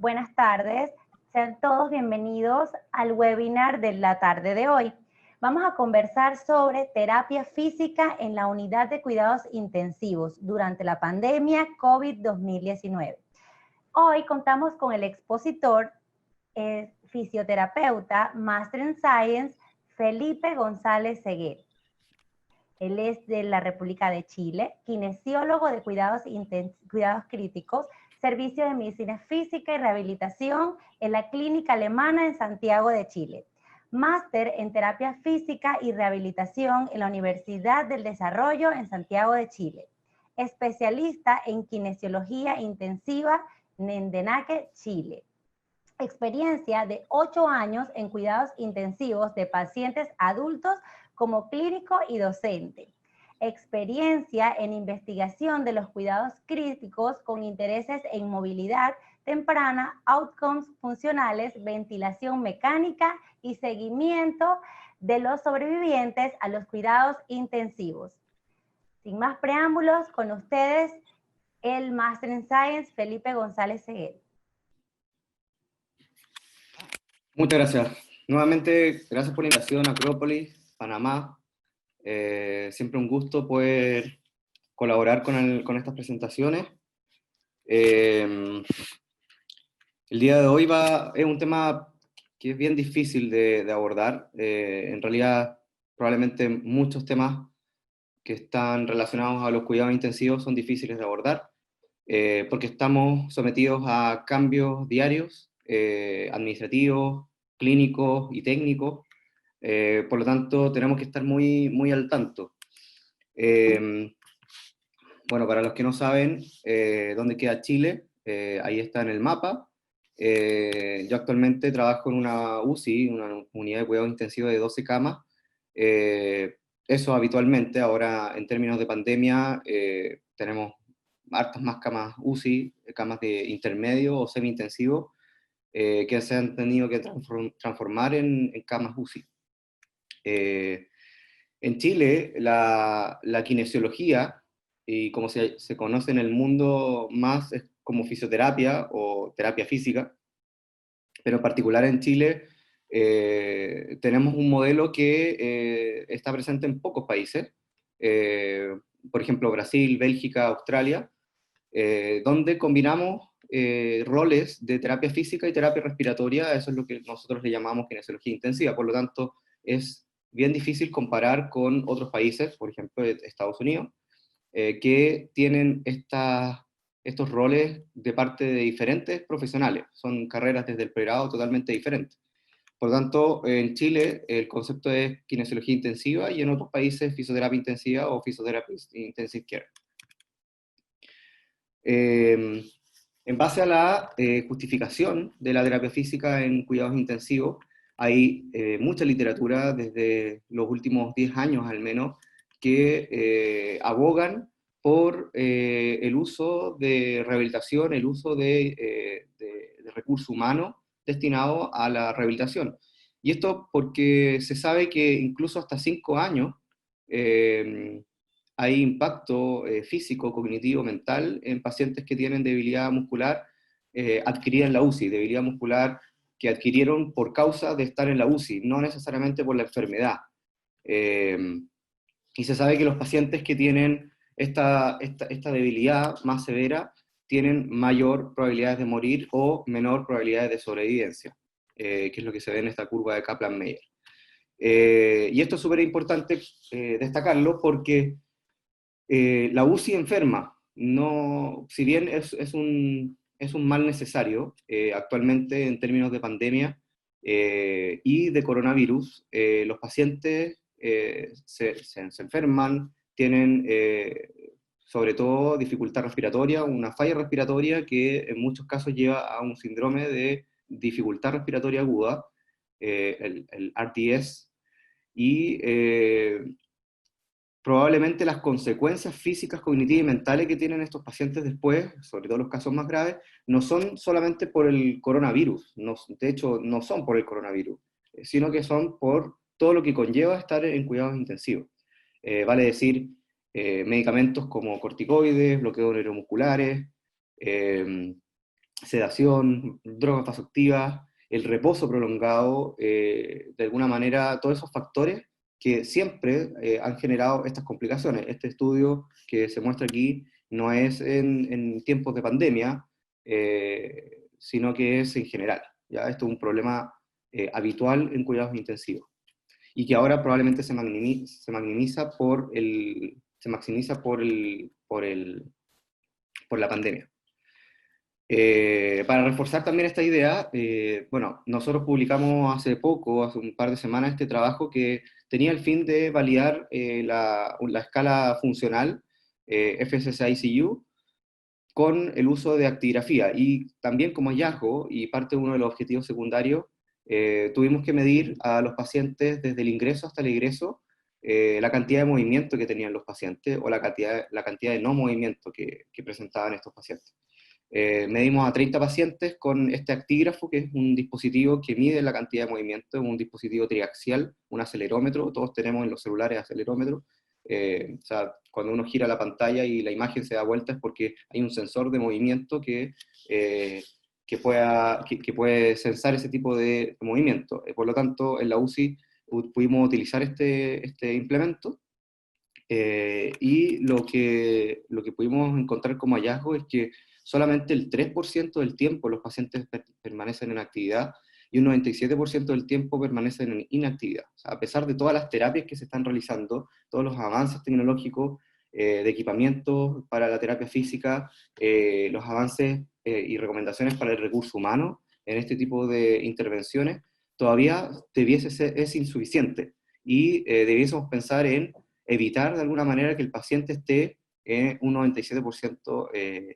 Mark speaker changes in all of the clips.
Speaker 1: buenas tardes. Sean todos bienvenidos al webinar de la tarde de hoy. Vamos a conversar sobre terapia física en la unidad de cuidados intensivos durante la pandemia COVID-2019. Hoy contamos con el expositor, fisioterapeuta, Master in Science, Felipe González Seguer. Él es de la República de Chile, kinesiólogo de cuidados críticos, servicio de medicina física y rehabilitación en la Clínica Alemana en Santiago de Chile. Máster en terapia física y rehabilitación en la Universidad del Desarrollo en Santiago de Chile. Especialista en kinesiología intensiva en Endenaque, Chile. Experiencia de 8 años en cuidados intensivos de pacientes adultos como clínico y docente. Experiencia en investigación de los cuidados críticos con intereses en movilidad temprana, outcomes funcionales, ventilación mecánica y seguimiento de los sobrevivientes a los cuidados intensivos. Sin más preámbulos, con ustedes, el Master in Science, Felipe González Seguer.
Speaker 2: Muchas gracias. Nuevamente, gracias por la invitación a Acrópolis, Panamá. Siempre un gusto poder colaborar con estas presentaciones. El día de hoy es un tema que es bien difícil de abordar. En realidad, probablemente muchos temas que están relacionados a los cuidados intensivos son difíciles de abordar, porque estamos sometidos a cambios diarios, administrativos, clínicos y técnicos. Por lo tanto, tenemos que estar muy al tanto. Bueno, para los que no saben dónde queda Chile, ahí está en el mapa. Yo actualmente trabajo en una UCI, una unidad de cuidado intensivo de 12 camas. Eso habitualmente, ahora en términos de pandemia, tenemos hartas más camas UCI, camas de intermedio o semi-intensivo, que se han tenido que transformar en camas UCI. En Chile, la kinesiología, y como se conoce en el mundo más, es como fisioterapia o terapia física, pero en particular en Chile tenemos un modelo que está presente en pocos países, por ejemplo Brasil, Bélgica, Australia, donde combinamos roles de terapia física y terapia respiratoria. Eso es lo que nosotros le llamamos kinesiología intensiva. Por lo tanto, es bien difícil comparar con otros países, por ejemplo Estados Unidos, que tienen estos roles de parte de diferentes profesionales. Son carreras desde el pregrado totalmente diferentes. Por lo tanto, en Chile el concepto es kinesiología intensiva y en otros países fisioterapia intensiva o fisioterapia intensive care. En base a la justificación de la terapia física en cuidados intensivos, hay mucha literatura desde los últimos 10 años al menos que abogan por el uso de rehabilitación, el uso de recurso humano destinado a la rehabilitación. Y esto porque se sabe que incluso hasta 5 años hay impacto físico, cognitivo, mental en pacientes que tienen debilidad muscular adquirida en la UCI, debilidad muscular que adquirieron por causa de estar en la UCI, no necesariamente por la enfermedad. Y se sabe que los pacientes que tienen esta debilidad más severa tienen mayor probabilidades de morir o menor probabilidades de sobrevivencia, que es lo que se ve en esta curva de Kaplan-Meier. Y esto es súper importante destacarlo porque la UCI enferma, no, si bien es un mal necesario, actualmente en términos de pandemia y de coronavirus, los pacientes se enferman, tienen sobre todo dificultad respiratoria, una falla respiratoria que en muchos casos lleva a un síndrome de dificultad respiratoria aguda, el RDS, y probablemente las consecuencias físicas, cognitivas y mentales que tienen estos pacientes después, sobre todo los casos más graves, no son solamente por el coronavirus, de hecho no son por el coronavirus, sino que son por todo lo que conlleva estar en cuidados intensivos. Vale decir, medicamentos como corticoides, bloqueos neuromusculares, sedación, drogas vasoactivas, el reposo prolongado, de alguna manera, todos esos factores que siempre han generado estas complicaciones. Este estudio que se muestra aquí no es en tiempos de pandemia, sino que es en general. ¿Ya? Esto es un problema habitual en cuidados intensivos y que ahora probablemente se maximiza por la pandemia. Para reforzar también esta idea, bueno, nosotros publicamos hace poco, hace un par de semanas, este trabajo que tenía el fin de validar la escala funcional FSSICU con el uso de actigrafía, y también como hallazgo, y parte de uno de los objetivos secundarios, tuvimos que medir a los pacientes desde el ingreso hasta el egreso, la cantidad de movimiento que tenían los pacientes, o la cantidad de no movimiento que presentaban estos pacientes. Medimos a 30 pacientes con este actígrafo, que es un dispositivo que mide la cantidad de movimiento, un dispositivo triaxial, un acelerómetro. Todos tenemos en los celulares acelerómetro. O sea, cuando uno gira la pantalla y la imagen se da vuelta es porque hay un sensor de movimiento que puede sensar ese tipo de movimiento. Por lo tanto, en la UCI pudimos utilizar este implemento, y lo que pudimos encontrar como hallazgo es que solamente el 3% del tiempo los pacientes permanecen en actividad, y un 97% del tiempo permanecen en inactividad. O sea, a pesar de todas las terapias que se están realizando, todos los avances tecnológicos de equipamiento para la terapia física, los avances y recomendaciones para el recurso humano en este tipo de intervenciones, todavía es insuficiente, y debiésemos pensar en evitar de alguna manera que el paciente esté un 97%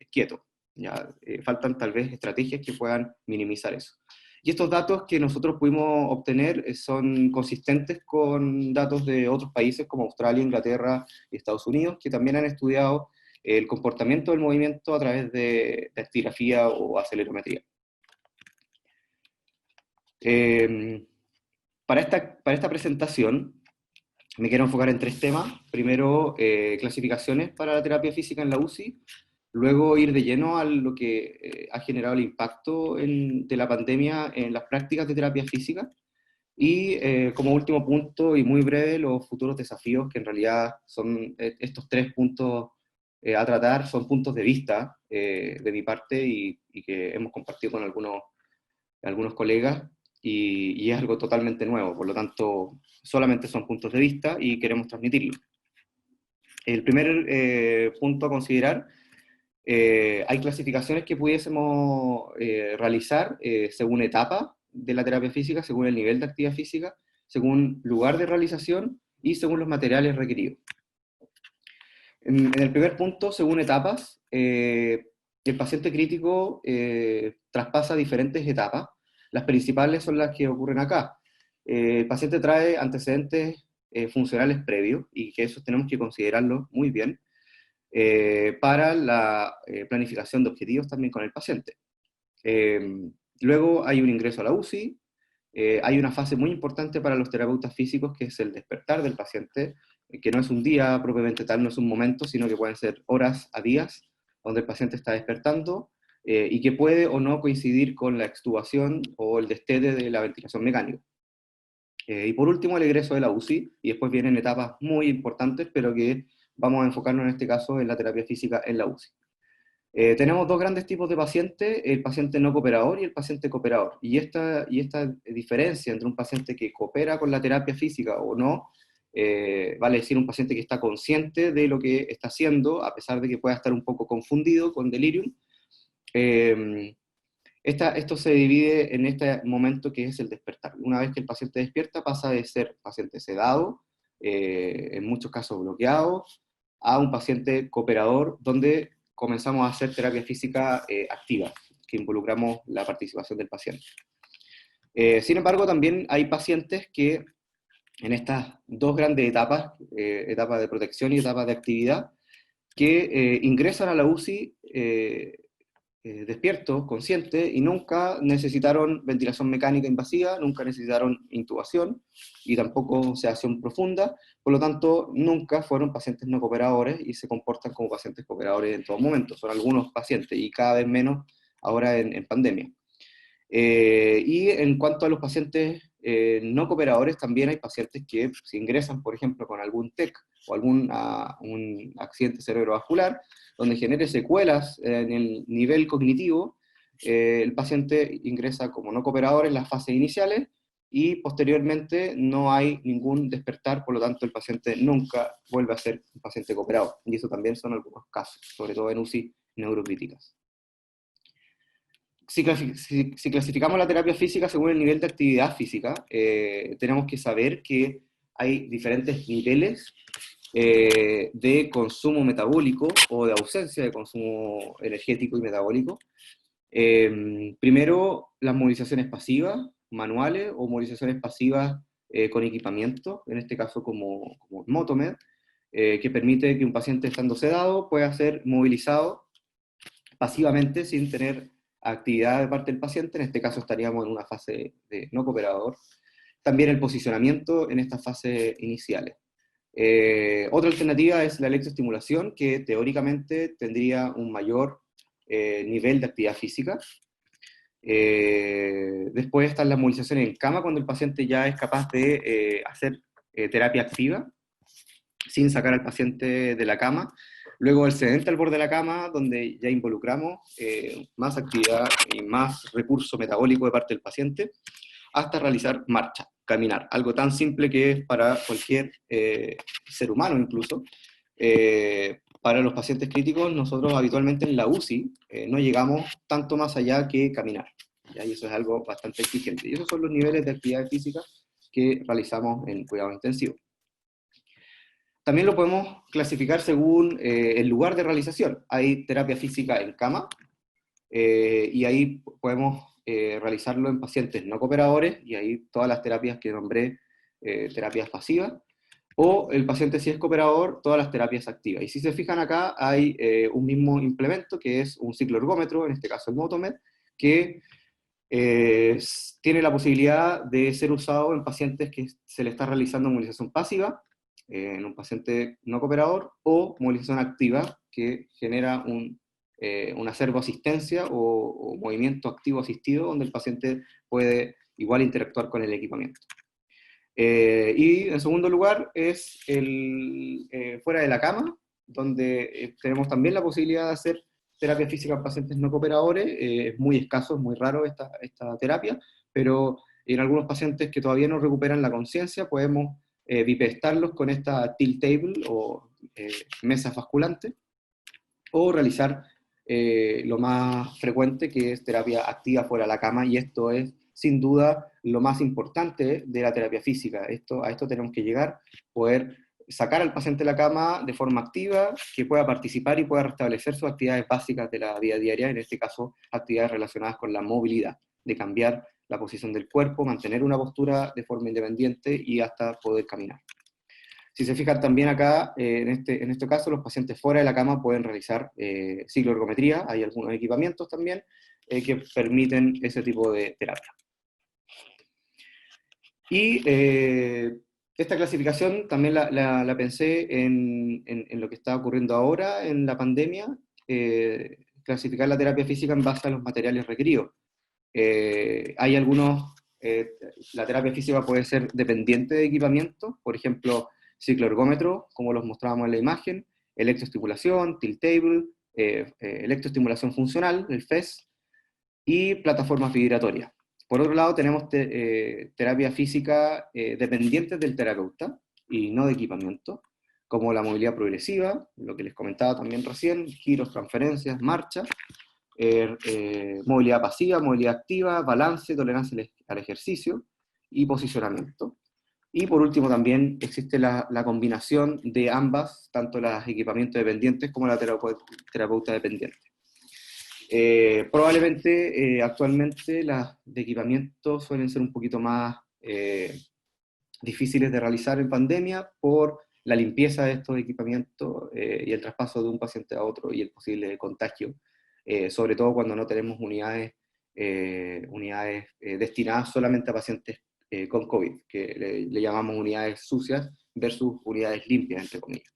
Speaker 2: quieto. ¿Ya? Faltan tal vez estrategias que puedan minimizar eso. Y estos datos que nosotros pudimos obtener son consistentes con datos de otros países como Australia, Inglaterra y Estados Unidos, que también han estudiado el comportamiento del movimiento a través de actigrafía o acelerometría. Para esta presentación me quiero enfocar en 3 temas. Primero, clasificaciones para la terapia física en la UCI. Luego, ir de lleno a lo que ha generado el impacto de la pandemia en las prácticas de terapia física. Y como último punto, y muy breve, los futuros desafíos, que en realidad son estos 3 puntos a tratar, son puntos de vista de mi parte, y que hemos compartido con algunos colegas, y es algo totalmente nuevo. Por lo tanto, solamente son puntos de vista y queremos transmitirlo. El primer punto a considerar: hay clasificaciones que pudiésemos realizar según etapa de la terapia física, según el nivel de actividad física, según lugar de realización y según los materiales requeridos. En el primer punto, según etapas, el paciente crítico traspasa diferentes etapas. Las principales son las que ocurren acá. El paciente trae antecedentes funcionales previos, y que eso tenemos que considerarlo muy bien para la planificación de objetivos también con el paciente. Luego hay un ingreso a la UCI. Hay una fase muy importante para los terapeutas físicos, que es el despertar del paciente, que no es un día propiamente tal, no es un momento, sino que pueden ser horas a días, donde el paciente está despertando, y que puede o no coincidir con la extubación o el destete de la ventilación mecánica. Y por último, el egreso de la UCI, y después vienen etapas muy importantes, pero que vamos a enfocarnos en este caso en la terapia física en la UCI. Tenemos 2 grandes tipos de pacientes: el paciente no cooperador y el paciente cooperador. Y esta diferencia entre un paciente que coopera con la terapia física o no, vale decir un paciente que está consciente de lo que está haciendo, a pesar de que pueda estar un poco confundido con delirium. Esto se divide en este momento que es el despertar. Una vez que el paciente despierta, pasa de ser paciente sedado, en muchos casos bloqueado, a un paciente cooperador, donde comenzamos a hacer terapia física activa, que involucramos la participación del paciente. Sin embargo, también hay pacientes que en estas 2 grandes etapas, etapa de protección y etapa de actividad, que ingresan a la UCI despiertos, conscientes, y nunca necesitaron ventilación mecánica invasiva, nunca necesitaron intubación, y tampoco sedación profunda. Por lo tanto, nunca fueron pacientes no cooperadores, y se comportan como pacientes cooperadores en todo momento. Son algunos pacientes, y cada vez menos ahora en pandemia. Y en cuanto a los pacientes no cooperadores, también hay pacientes que si ingresan, por ejemplo, con algún TEC o un accidente cerebrovascular, donde genere secuelas en el nivel cognitivo, el paciente ingresa como no cooperador en las fases iniciales, y posteriormente no hay ningún despertar, por lo tanto el paciente nunca vuelve a ser un paciente cooperador. Y eso también son algunos casos, sobre todo en UCI neurocríticas. Si clasificamos la terapia física según el nivel de actividad física, tenemos que saber que hay diferentes niveles de consumo metabólico o de ausencia de consumo energético y metabólico. Primero, las movilizaciones pasivas, manuales, o movilizaciones pasivas con equipamiento, en este caso como Motomed, que permite que un paciente estando sedado pueda ser movilizado pasivamente sin tener actividad de parte del paciente. En este caso estaríamos en una fase de no cooperador. También el posicionamiento en estas fases iniciales. Otra alternativa es la electroestimulación, que teóricamente tendría un mayor nivel de actividad física. Después están las movilizaciones en cama, cuando el paciente ya es capaz de hacer terapia activa, sin sacar al paciente de la cama. Luego el sedente al borde de la cama, donde ya involucramos más actividad y más recurso metabólico de parte del paciente, hasta realizar marcha, caminar, algo tan simple que es para cualquier ser humano incluso. Para los pacientes críticos, nosotros habitualmente en la UCI no llegamos tanto más allá que caminar, ¿ya? Y eso es algo bastante exigente. Y esos son los niveles de actividad física que realizamos en cuidado intensivo. También lo podemos clasificar según el lugar de realización. Hay terapia física en cama, y ahí podemos realizarlo en pacientes no cooperadores, y ahí todas las terapias que nombré, terapias pasivas, o el paciente si es cooperador, todas las terapias activas. Y si se fijan acá, hay un mismo implemento, que es un cicloergómetro, en este caso el Motomed, que tiene la posibilidad de ser usado en pacientes que se le está realizando movilización pasiva, en un paciente no cooperador, o movilización activa, que genera una servoasistencia o movimiento activo asistido, donde el paciente puede igual interactuar con el equipamiento. Y en segundo lugar es fuera de la cama, donde tenemos también la posibilidad de hacer terapia física en pacientes no cooperadores. Es muy escaso, es muy raro esta terapia, pero en algunos pacientes que todavía no recuperan la conciencia, podemos bipedestarlos con esta tilt table o mesas basculantes, o realizar lo más frecuente, que es terapia activa fuera de la cama, y esto es sin duda lo más importante de la terapia física. A esto tenemos que llegar, poder sacar al paciente de la cama de forma activa, que pueda participar y pueda restablecer sus actividades básicas de la vida diaria, en este caso actividades relacionadas con la movilidad, de cambiar la posición del cuerpo, mantener una postura de forma independiente y hasta poder caminar. Si se fijan también acá, en este caso, los pacientes fuera de la cama pueden realizar cicloergometría. Hay algunos equipamientos también que permiten ese tipo de terapia. Y esta clasificación también la pensé en lo que está ocurriendo ahora en la pandemia, clasificar la terapia física en base a los materiales requeridos. Hay algunos, la terapia física puede ser dependiente de equipamiento, por ejemplo, cicloergómetro, como los mostrábamos en la imagen, electroestimulación, tilt table, electroestimulación funcional, el FES, y plataformas vibratorias. Por otro lado, tenemos terapia física dependientes del terapeuta y no de equipamiento, como la movilidad progresiva, lo que les comentaba también recién, giros, transferencias, marcha, movilidad pasiva, movilidad activa, balance, tolerancia al ejercicio y posicionamiento. Y por último también existe la combinación de ambas, tanto los equipamientos dependientes como la terapeuta dependiente. Probablemente actualmente las de equipamiento suelen ser un poquito más difíciles de realizar en pandemia por la limpieza de estos equipamientos y el traspaso de un paciente a otro y el posible contagio, sobre todo cuando no tenemos unidades destinadas solamente a pacientes con COVID, que le llamamos unidades sucias versus unidades limpias, entre comillas.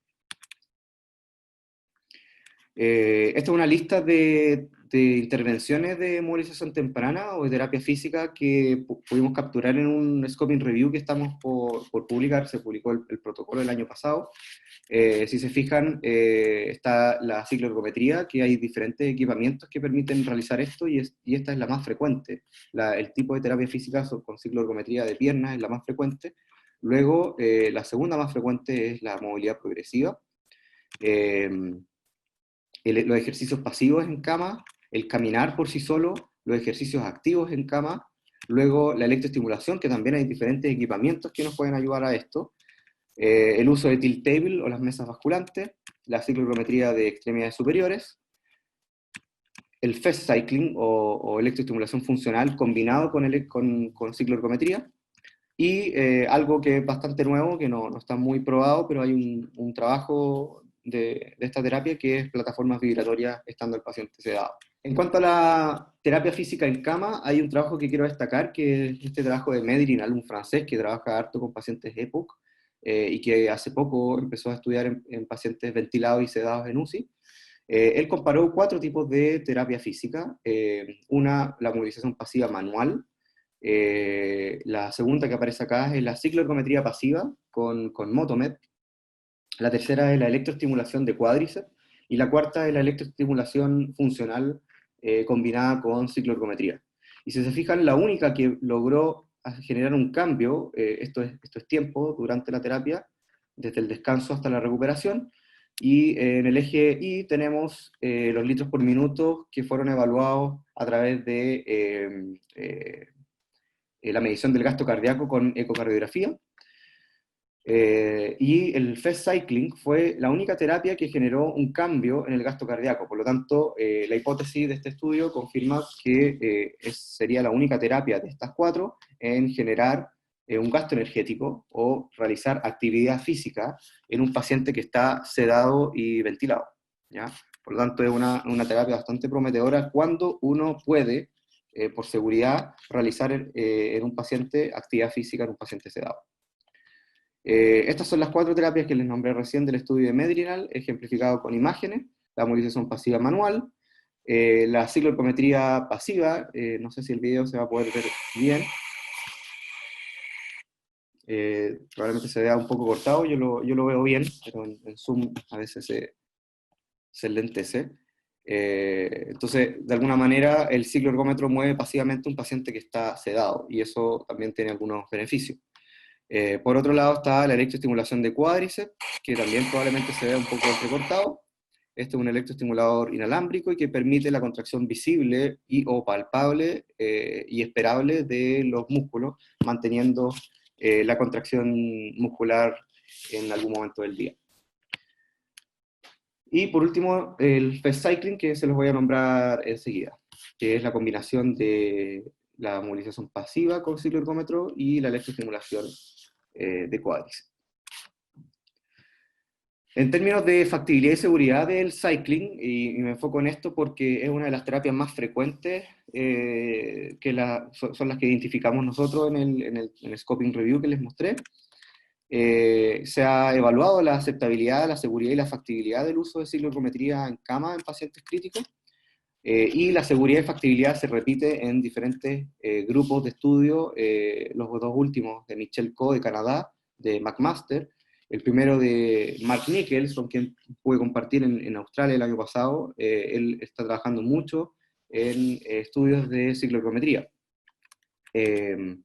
Speaker 2: Esta es una lista de intervenciones de movilización temprana o de terapia física que pudimos capturar en un scoping review que estamos por publicar. Se publicó el protocolo el año pasado. Si se fijan, está la cicloergometría, que hay diferentes equipamientos que permiten realizar esto, y esta es la más frecuente. El tipo de terapia física con cicloergometría de piernas es la más frecuente. Luego, la segunda más frecuente es la movilidad progresiva. Los ejercicios pasivos en cama, el caminar por sí solo, los ejercicios activos en cama, luego la electroestimulación, que también hay diferentes equipamientos que nos pueden ayudar a esto, el uso de tilt table o las mesas basculantes, la cicloergometría de extremidades superiores, el fast cycling o electroestimulación funcional combinado con cicloergometría, y algo que es bastante nuevo, que no está muy probado, pero hay un trabajo de esta terapia que es plataformas vibratorias estando el paciente sedado. En cuanto a la terapia física en cama, hay un trabajo que quiero destacar, que es este trabajo de Medrinal, un francés que trabaja harto con pacientes EPOC, y que hace poco empezó a estudiar en pacientes ventilados y sedados en UCI. Él comparó 4 tipos de terapia física. La movilización pasiva manual. La segunda que aparece acá es la cicloergometría pasiva con Motomed. La tercera es la electroestimulación de cuádriceps. Y la cuarta es la electroestimulación funcional combinada con cicloergometría. Y si se fijan, la única que logró generar un cambio, esto es tiempo durante la terapia, desde el descanso hasta la recuperación, y en el eje Y tenemos los litros por minuto que fueron evaluados a través de la medición del gasto cardíaco con ecocardiografía. Y el fast cycling fue la única terapia que generó un cambio en el gasto cardíaco. Por lo tanto, la hipótesis de este estudio confirma que sería la única terapia de estas 4 en generar un gasto energético o realizar actividad física en un paciente que está sedado y ventilado, ¿ya? Por lo tanto, es una terapia bastante prometedora cuando uno puede, por seguridad, realizar en un paciente actividad física en un paciente sedado. Estas son las 4 terapias que les nombré recién del estudio de Medrinal, ejemplificado con imágenes: la movilización pasiva manual, la cicloergometría pasiva, no sé si el video se va a poder ver bien, probablemente se vea un poco cortado, yo lo veo bien, pero en Zoom a veces se lentece. Entonces, de alguna manera, el cicloergómetro mueve pasivamente un paciente que está sedado, y eso también tiene algunos beneficios. Por otro lado está la electroestimulación de cuádriceps, que también probablemente se vea un poco entrecortado. Este es un electroestimulador inalámbrico y que permite la contracción visible o palpable y esperable de los músculos, manteniendo la contracción muscular en algún momento del día. Y por último, el fast cycling, que se los voy a nombrar enseguida, que es la combinación de la movilización pasiva con cicloergómetro y la electroestimulación de cuádriceps. En términos de factibilidad y seguridad del cycling, y me enfoco en esto porque es una de las terapias más frecuentes, son las que identificamos nosotros en el scoping review que les mostré. Se ha evaluado la aceptabilidad, la seguridad y la factibilidad del uso de cicloergometría en cama en pacientes críticos, y la seguridad y factibilidad se repite en diferentes grupos de estudio, los 2 últimos de Michelle Coe de Canadá, de McMaster, el primero de Mark Nichols, con quien pude compartir en Australia el año pasado. Él está trabajando mucho en estudios de cicloergometría. En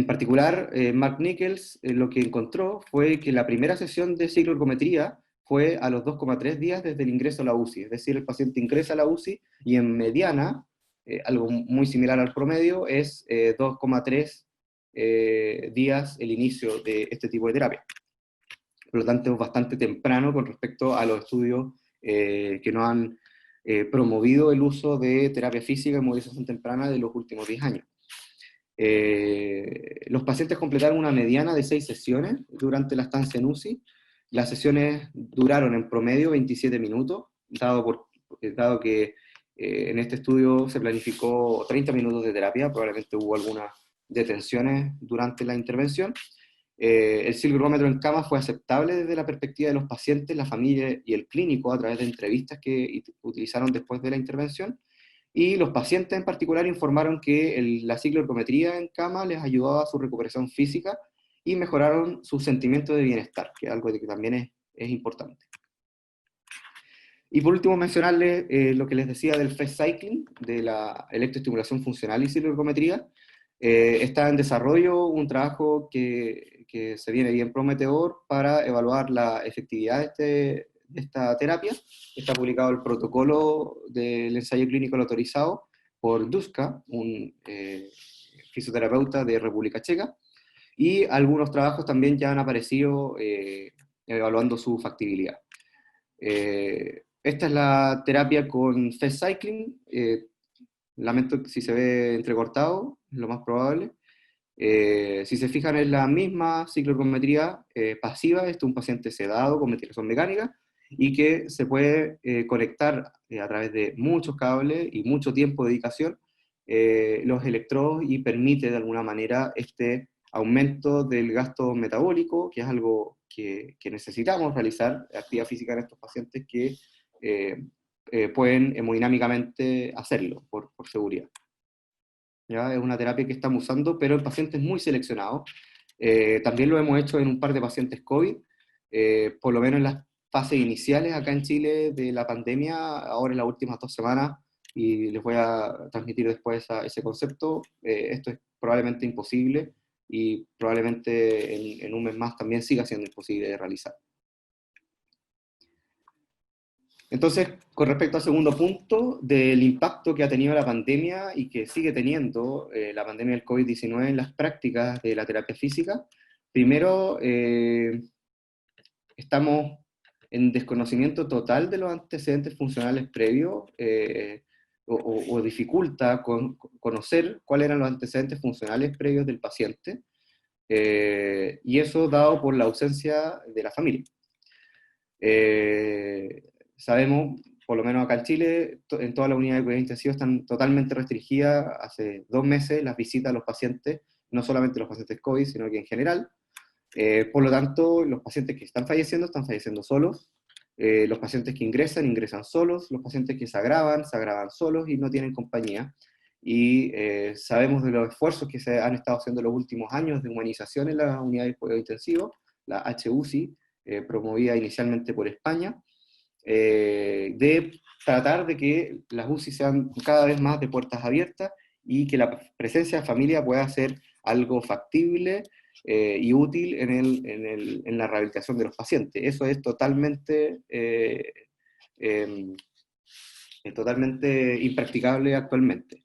Speaker 2: particular, Mark Nichols lo que encontró fue que la primera sesión de cicloergometría fue a los 2,3 días desde el ingreso a la UCI, es decir, el paciente ingresa a la UCI y en mediana, algo muy similar al promedio, es 2,3 días el inicio de este tipo de terapia. Por lo tanto, es bastante temprano con respecto a los estudios que nos han promovido el uso de terapia física y movilización temprana de los últimos 10 años. Los pacientes completaron una mediana de 6 sesiones durante la estancia en UCI. Las sesiones duraron en promedio 27 minutos, dado que en este estudio se planificó 30 minutos de terapia, probablemente hubo algunas detenciones durante la intervención. El ciclohidrómetro en cama fue aceptable desde la perspectiva de los pacientes, la familia y el clínico a través de entrevistas que utilizaron después de la intervención, y los pacientes en particular informaron que la cicloergometría en cama les ayudaba a su recuperación física y mejoraron su sentimiento de bienestar, que es algo que también es importante. Y por último mencionarles lo que les decía del fast cycling, de la electroestimulación funcional y cicloergometría. Está en desarrollo un trabajo que se viene bien prometedor para evaluar la efectividad de esta terapia. Está publicado el protocolo del ensayo clínico autorizado por Duška, un fisioterapeuta de República Checa, y algunos trabajos también ya han aparecido evaluando su factibilidad. Esta es la terapia con fast cycling. Lamento si se ve entrecortado, es lo más probable. Si se fijan, es la misma cicloergometría pasiva. Este es un paciente sedado con ventilación mecánica y que se puede conectar a través de muchos cables y mucho tiempo de dedicación los electrodos, y permite de alguna manera este aumento del gasto metabólico, que es algo que necesitamos realizar, actividad física en estos pacientes que pueden hemodinámicamente hacerlo por seguridad. ¿Ya? Es una terapia que estamos usando, pero en pacientes muy seleccionados. También lo hemos hecho en un par de pacientes COVID, por lo menos en las fases iniciales acá en Chile de la pandemia, ahora en las últimas 2 semanas, y les voy a transmitir después ese concepto. Esto es probablemente imposible, y probablemente en un mes más también siga siendo imposible de realizar. Entonces, con respecto al segundo punto, del impacto que ha tenido la pandemia y que sigue teniendo la pandemia del COVID-19 en las prácticas de la terapia física, primero, estamos en desconocimiento total de los antecedentes funcionales previos, o dificulta conocer cuáles eran los antecedentes funcionales previos del paciente, y eso dado por la ausencia de la familia. Sabemos, por lo menos acá en Chile, en todas las unidades de cuidados intensivos están totalmente restringidas hace 2 meses las visitas a los pacientes, no solamente los pacientes COVID, sino que en general. Por lo tanto, los pacientes que están falleciendo solos, los pacientes que ingresan solos, los pacientes que se agravan solos y no tienen compañía. Y sabemos de los esfuerzos que se han estado haciendo en los últimos años de humanización en las unidades de cuidados intensivos, la HUCI, promovida inicialmente por España, de tratar de que las UCI sean cada vez más de puertas abiertas y que la presencia de familia pueda ser algo factible y útil en la rehabilitación de los pacientes. Eso es totalmente impracticable actualmente.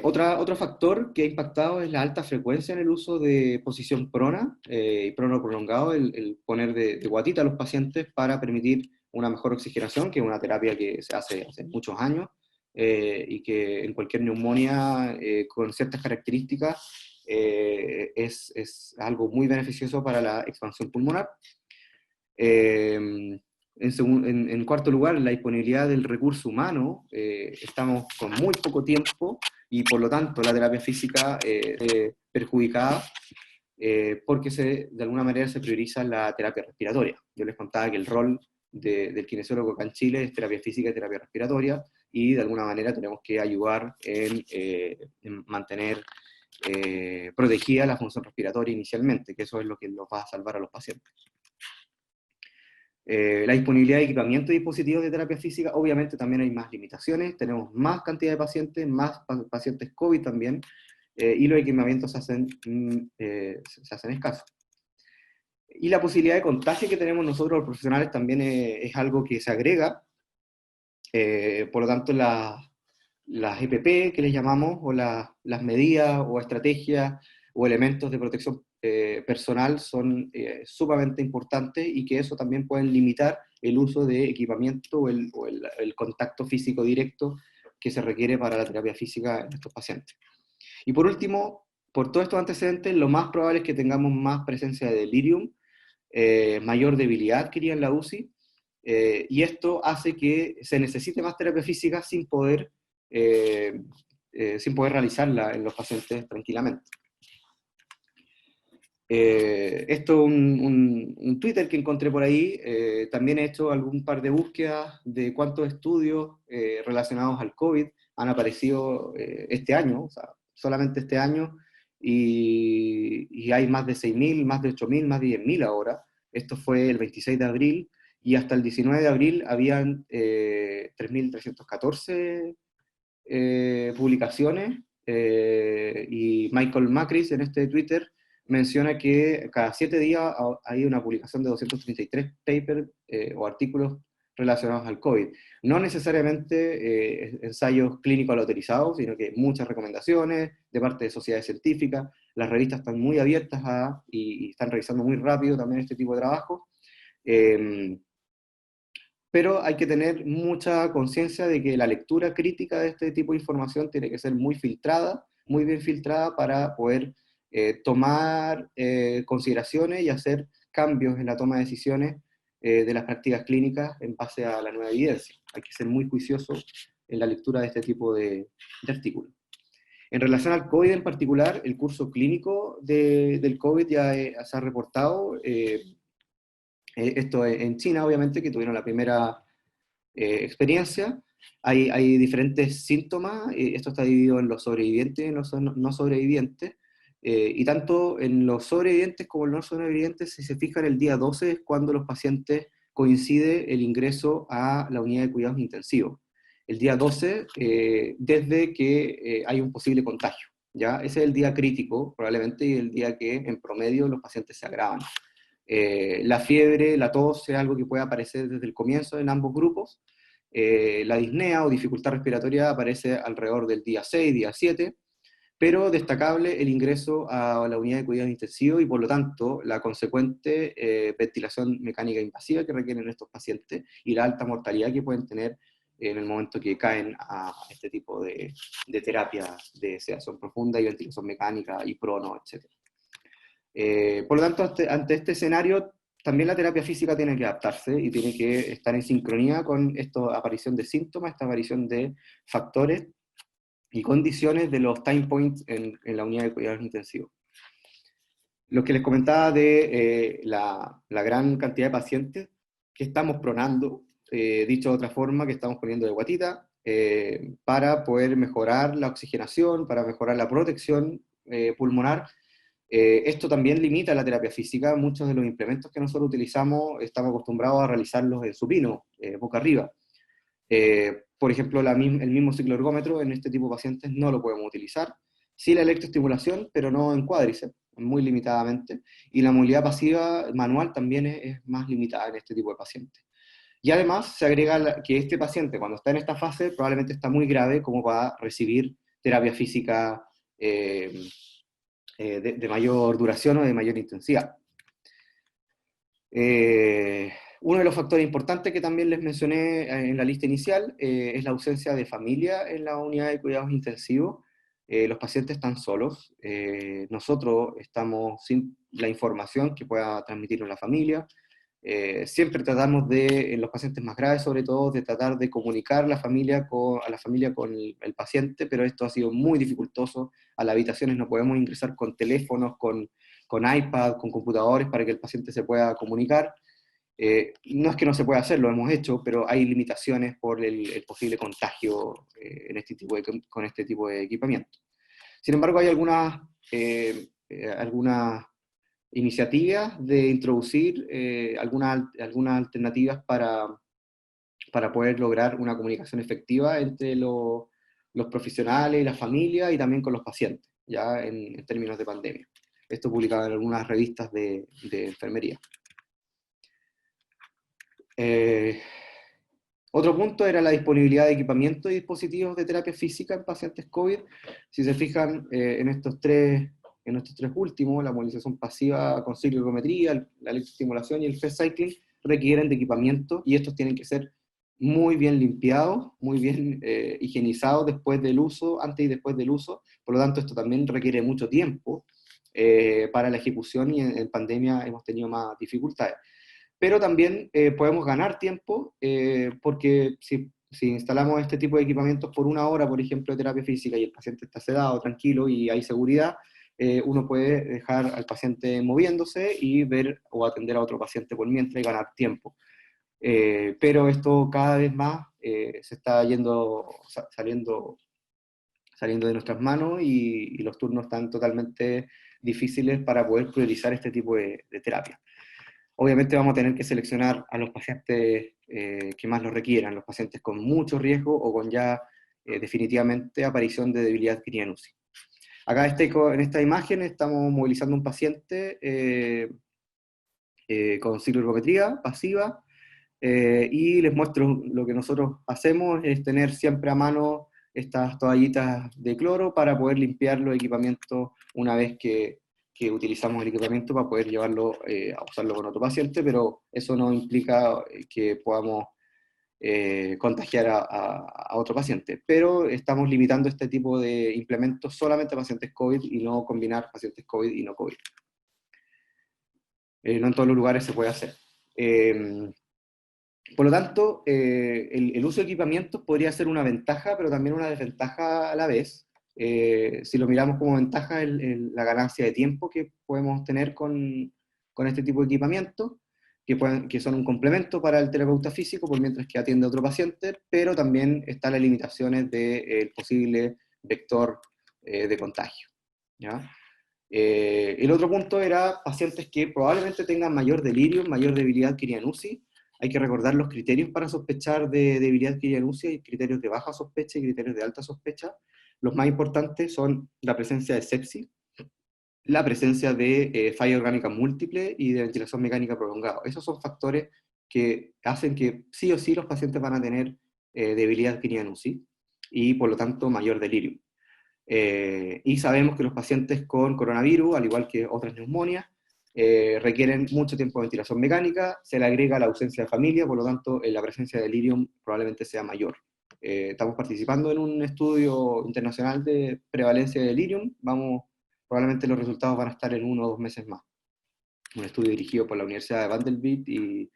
Speaker 2: Otro factor que ha impactado es la alta frecuencia en el uso de posición prona y prono prolongado, el poner de guatita a los pacientes para permitir una mejor oxigenación, que es una terapia que se hace muchos años y que en cualquier neumonía con ciertas características es algo muy beneficioso para la expansión pulmonar. En cuarto lugar, la disponibilidad del recurso humano. Estamos con muy poco tiempo y por lo tanto la terapia física perjudicada porque de alguna manera se prioriza la terapia respiratoria. Yo les contaba que el rol del kinesiólogo acá en Chile es terapia física y terapia respiratoria, y de alguna manera tenemos que ayudar en mantener protegida la función respiratoria inicialmente, que eso es lo que nos va a salvar a los pacientes. La disponibilidad de equipamiento y dispositivos de terapia física, obviamente también hay más limitaciones, tenemos más cantidad de pacientes, más pacientes COVID también, y los equipamientos se hacen escasos. Y la posibilidad de contagio que tenemos nosotros los profesionales también es algo que se agrega. Por lo tanto, las EPP que les llamamos, o las medidas o estrategias o elementos de protección personal son sumamente importantes, y que eso también pueden limitar el uso de equipamiento o el contacto físico directo que se requiere para la terapia física en estos pacientes. Y por último, por todos estos antecedentes, lo más probable es que tengamos más presencia de delirium, mayor debilidad que iría en la UCI, y esto hace que se necesite más terapia física sin poder realizarla en los pacientes tranquilamente. Esto un Twitter que encontré por ahí. También he hecho algún par de búsquedas de cuántos estudios relacionados al COVID han aparecido este año, o sea, solamente este año, y hay más de 6.000, más de 8.000, más de 10.000 ahora. Esto fue el 26 de abril, y hasta el 19 de abril habían 3.314 publicaciones, y Michael Macris en este Twitter menciona que cada 7 días hay una publicación de 233 papers o artículos relacionados al COVID. No necesariamente ensayos clínicos autorizados, sino que muchas recomendaciones de parte de sociedades científicas. Las revistas están muy abiertas y están revisando muy rápido también este tipo de trabajo. Pero hay que tener mucha conciencia de que la lectura crítica de este tipo de información tiene que ser muy filtrada, muy bien filtrada para poder tomar consideraciones y hacer cambios en la toma de decisiones de las prácticas clínicas en base a la nueva evidencia. Hay que ser muy juicioso en la lectura de este tipo de artículos. En relación al COVID en particular, el curso clínico del COVID ya se ha reportado. Esto en China, obviamente, que tuvieron la primera experiencia. Hay diferentes síntomas, esto está dividido en los sobrevivientes y en los no sobrevivientes, y tanto en los sobrevivientes como en los no sobrevivientes, si se fijan, el día 12 es cuando los pacientes coincide el ingreso a la unidad de cuidados intensivos. El día 12, desde que hay un posible contagio, ¿ya? Ese es el día crítico, probablemente, y el día que en promedio los pacientes se agravan. La fiebre, la tos es algo que puede aparecer desde el comienzo en ambos grupos. La disnea o dificultad respiratoria aparece alrededor del día 6, día 7, pero destacable el ingreso a la unidad de cuidados intensivos y por lo tanto la consecuente ventilación mecánica invasiva que requieren estos pacientes y la alta mortalidad que pueden tener en el momento que caen a este tipo de terapias de sedación profunda y ventilación mecánica y prono, etc. Por lo tanto, ante este escenario, también la terapia física tiene que adaptarse y tiene que estar en sincronía con esta aparición de síntomas, esta aparición de factores y condiciones de los time points en la unidad de cuidados intensivos. Lo que les comentaba de la gran cantidad de pacientes que estamos pronando, dicho de otra forma, que estamos poniendo de guatita, para poder mejorar la oxigenación, para mejorar la protección pulmonar. Esto también limita la terapia física. Muchos de los implementos que nosotros utilizamos estamos acostumbrados a realizarlos en supino, boca arriba. Por ejemplo, el mismo cicloergómetro en este tipo de pacientes no lo podemos utilizar. Sí la electroestimulación, pero no en cuádriceps, muy limitadamente. Y la movilidad pasiva manual también es más limitada en este tipo de pacientes. Y además se agrega que este paciente, cuando está en esta fase, probablemente está muy grave como para recibir terapia física de mayor duración o de mayor intensidad. Uno de los factores importantes que también les mencioné en la lista inicial es la ausencia de familia en la unidad de cuidados intensivos. Los pacientes están solos, nosotros estamos sin la información que pueda transmitirnos la familia. Siempre tratamos de, en los pacientes más graves sobre todo, de tratar de comunicar a la familia con el paciente, pero esto ha sido muy dificultoso. A las habitaciones no podemos ingresar con teléfonos, con iPad, con computadores para que el paciente se pueda comunicar. No es que no se pueda hacer, lo hemos hecho, pero hay limitaciones por el posible contagio con este tipo de equipamiento. Sin embargo, hay algunas iniciativas de introducir algunas alternativas para poder lograr una comunicación efectiva entre los profesionales y la familia y también con los pacientes, ya en términos de pandemia. Esto publicado en algunas revistas de enfermería. Otro punto era la disponibilidad de equipamiento y dispositivos de terapia física en pacientes COVID. Si se fijan en estos tres últimos, la movilización pasiva con cicloergometría, la electroestimulación y el fast cycling, requieren de equipamiento y estos tienen que ser muy bien limpiados, muy bien higienizados después del uso, antes y después del uso. Por lo tanto, esto también requiere mucho tiempo para la ejecución y en pandemia hemos tenido más dificultades. Pero también podemos ganar tiempo porque si instalamos este tipo de equipamientos por 1 hora, por ejemplo, de terapia física y el paciente está sedado, tranquilo y hay seguridad, uno puede dejar al paciente moviéndose y ver o atender a otro paciente por mientras y ganar tiempo. Pero esto cada vez más se está saliendo de nuestras manos y los turnos están totalmente difíciles para poder priorizar este tipo de terapia. Obviamente vamos a tener que seleccionar a los pacientes que más lo requieran, los pacientes con mucho riesgo o con ya definitivamente aparición de debilidad adquirida en UCI. Acá en esta imagen estamos movilizando un paciente con cicloergometría pasiva, y les muestro lo que nosotros hacemos, es tener siempre a mano estas toallitas de cloro para poder limpiar los equipamientos una vez que utilizamos el equipamiento para poder llevarlo a usarlo con otro paciente, pero eso no implica que podamos contagiar a otro paciente. Pero estamos limitando este tipo de implementos solamente a pacientes COVID y no combinar pacientes COVID y no COVID. No en todos los lugares se puede hacer. Por lo tanto, el uso de equipamientos podría ser una ventaja, pero también una desventaja a la vez. Si lo miramos como ventaja, la ganancia de tiempo que podemos tener con este tipo de equipamientos, que son un complemento para el terapeuta físico, por mientras que atiende a otro paciente, pero también están las limitaciones del posible vector de contagio, ¿ya? El otro punto era pacientes que probablemente tengan mayor delirio, mayor debilidad adquirida en UCI. Hay que recordar los criterios para sospechar de debilidad adquirida en UCI. Hay criterios de baja sospecha y criterios de alta sospecha. Los más importantes son la presencia de sepsis, la presencia de falla orgánica múltiple y de ventilación mecánica prolongada. Esos son factores que hacen que sí o sí los pacientes van a tener debilidad adquirida en UCI y por lo tanto mayor delirio. Y sabemos que los pacientes con coronavirus, al igual que otras neumonias, requieren mucho tiempo de ventilación mecánica, se le agrega la ausencia de familia, por lo tanto la presencia de delirium probablemente sea mayor. Estamos participando en un estudio internacional de prevalencia de delirium, probablemente los resultados van a estar en 1 o 2 meses más. Un estudio dirigido por la Universidad de Vanderbilt y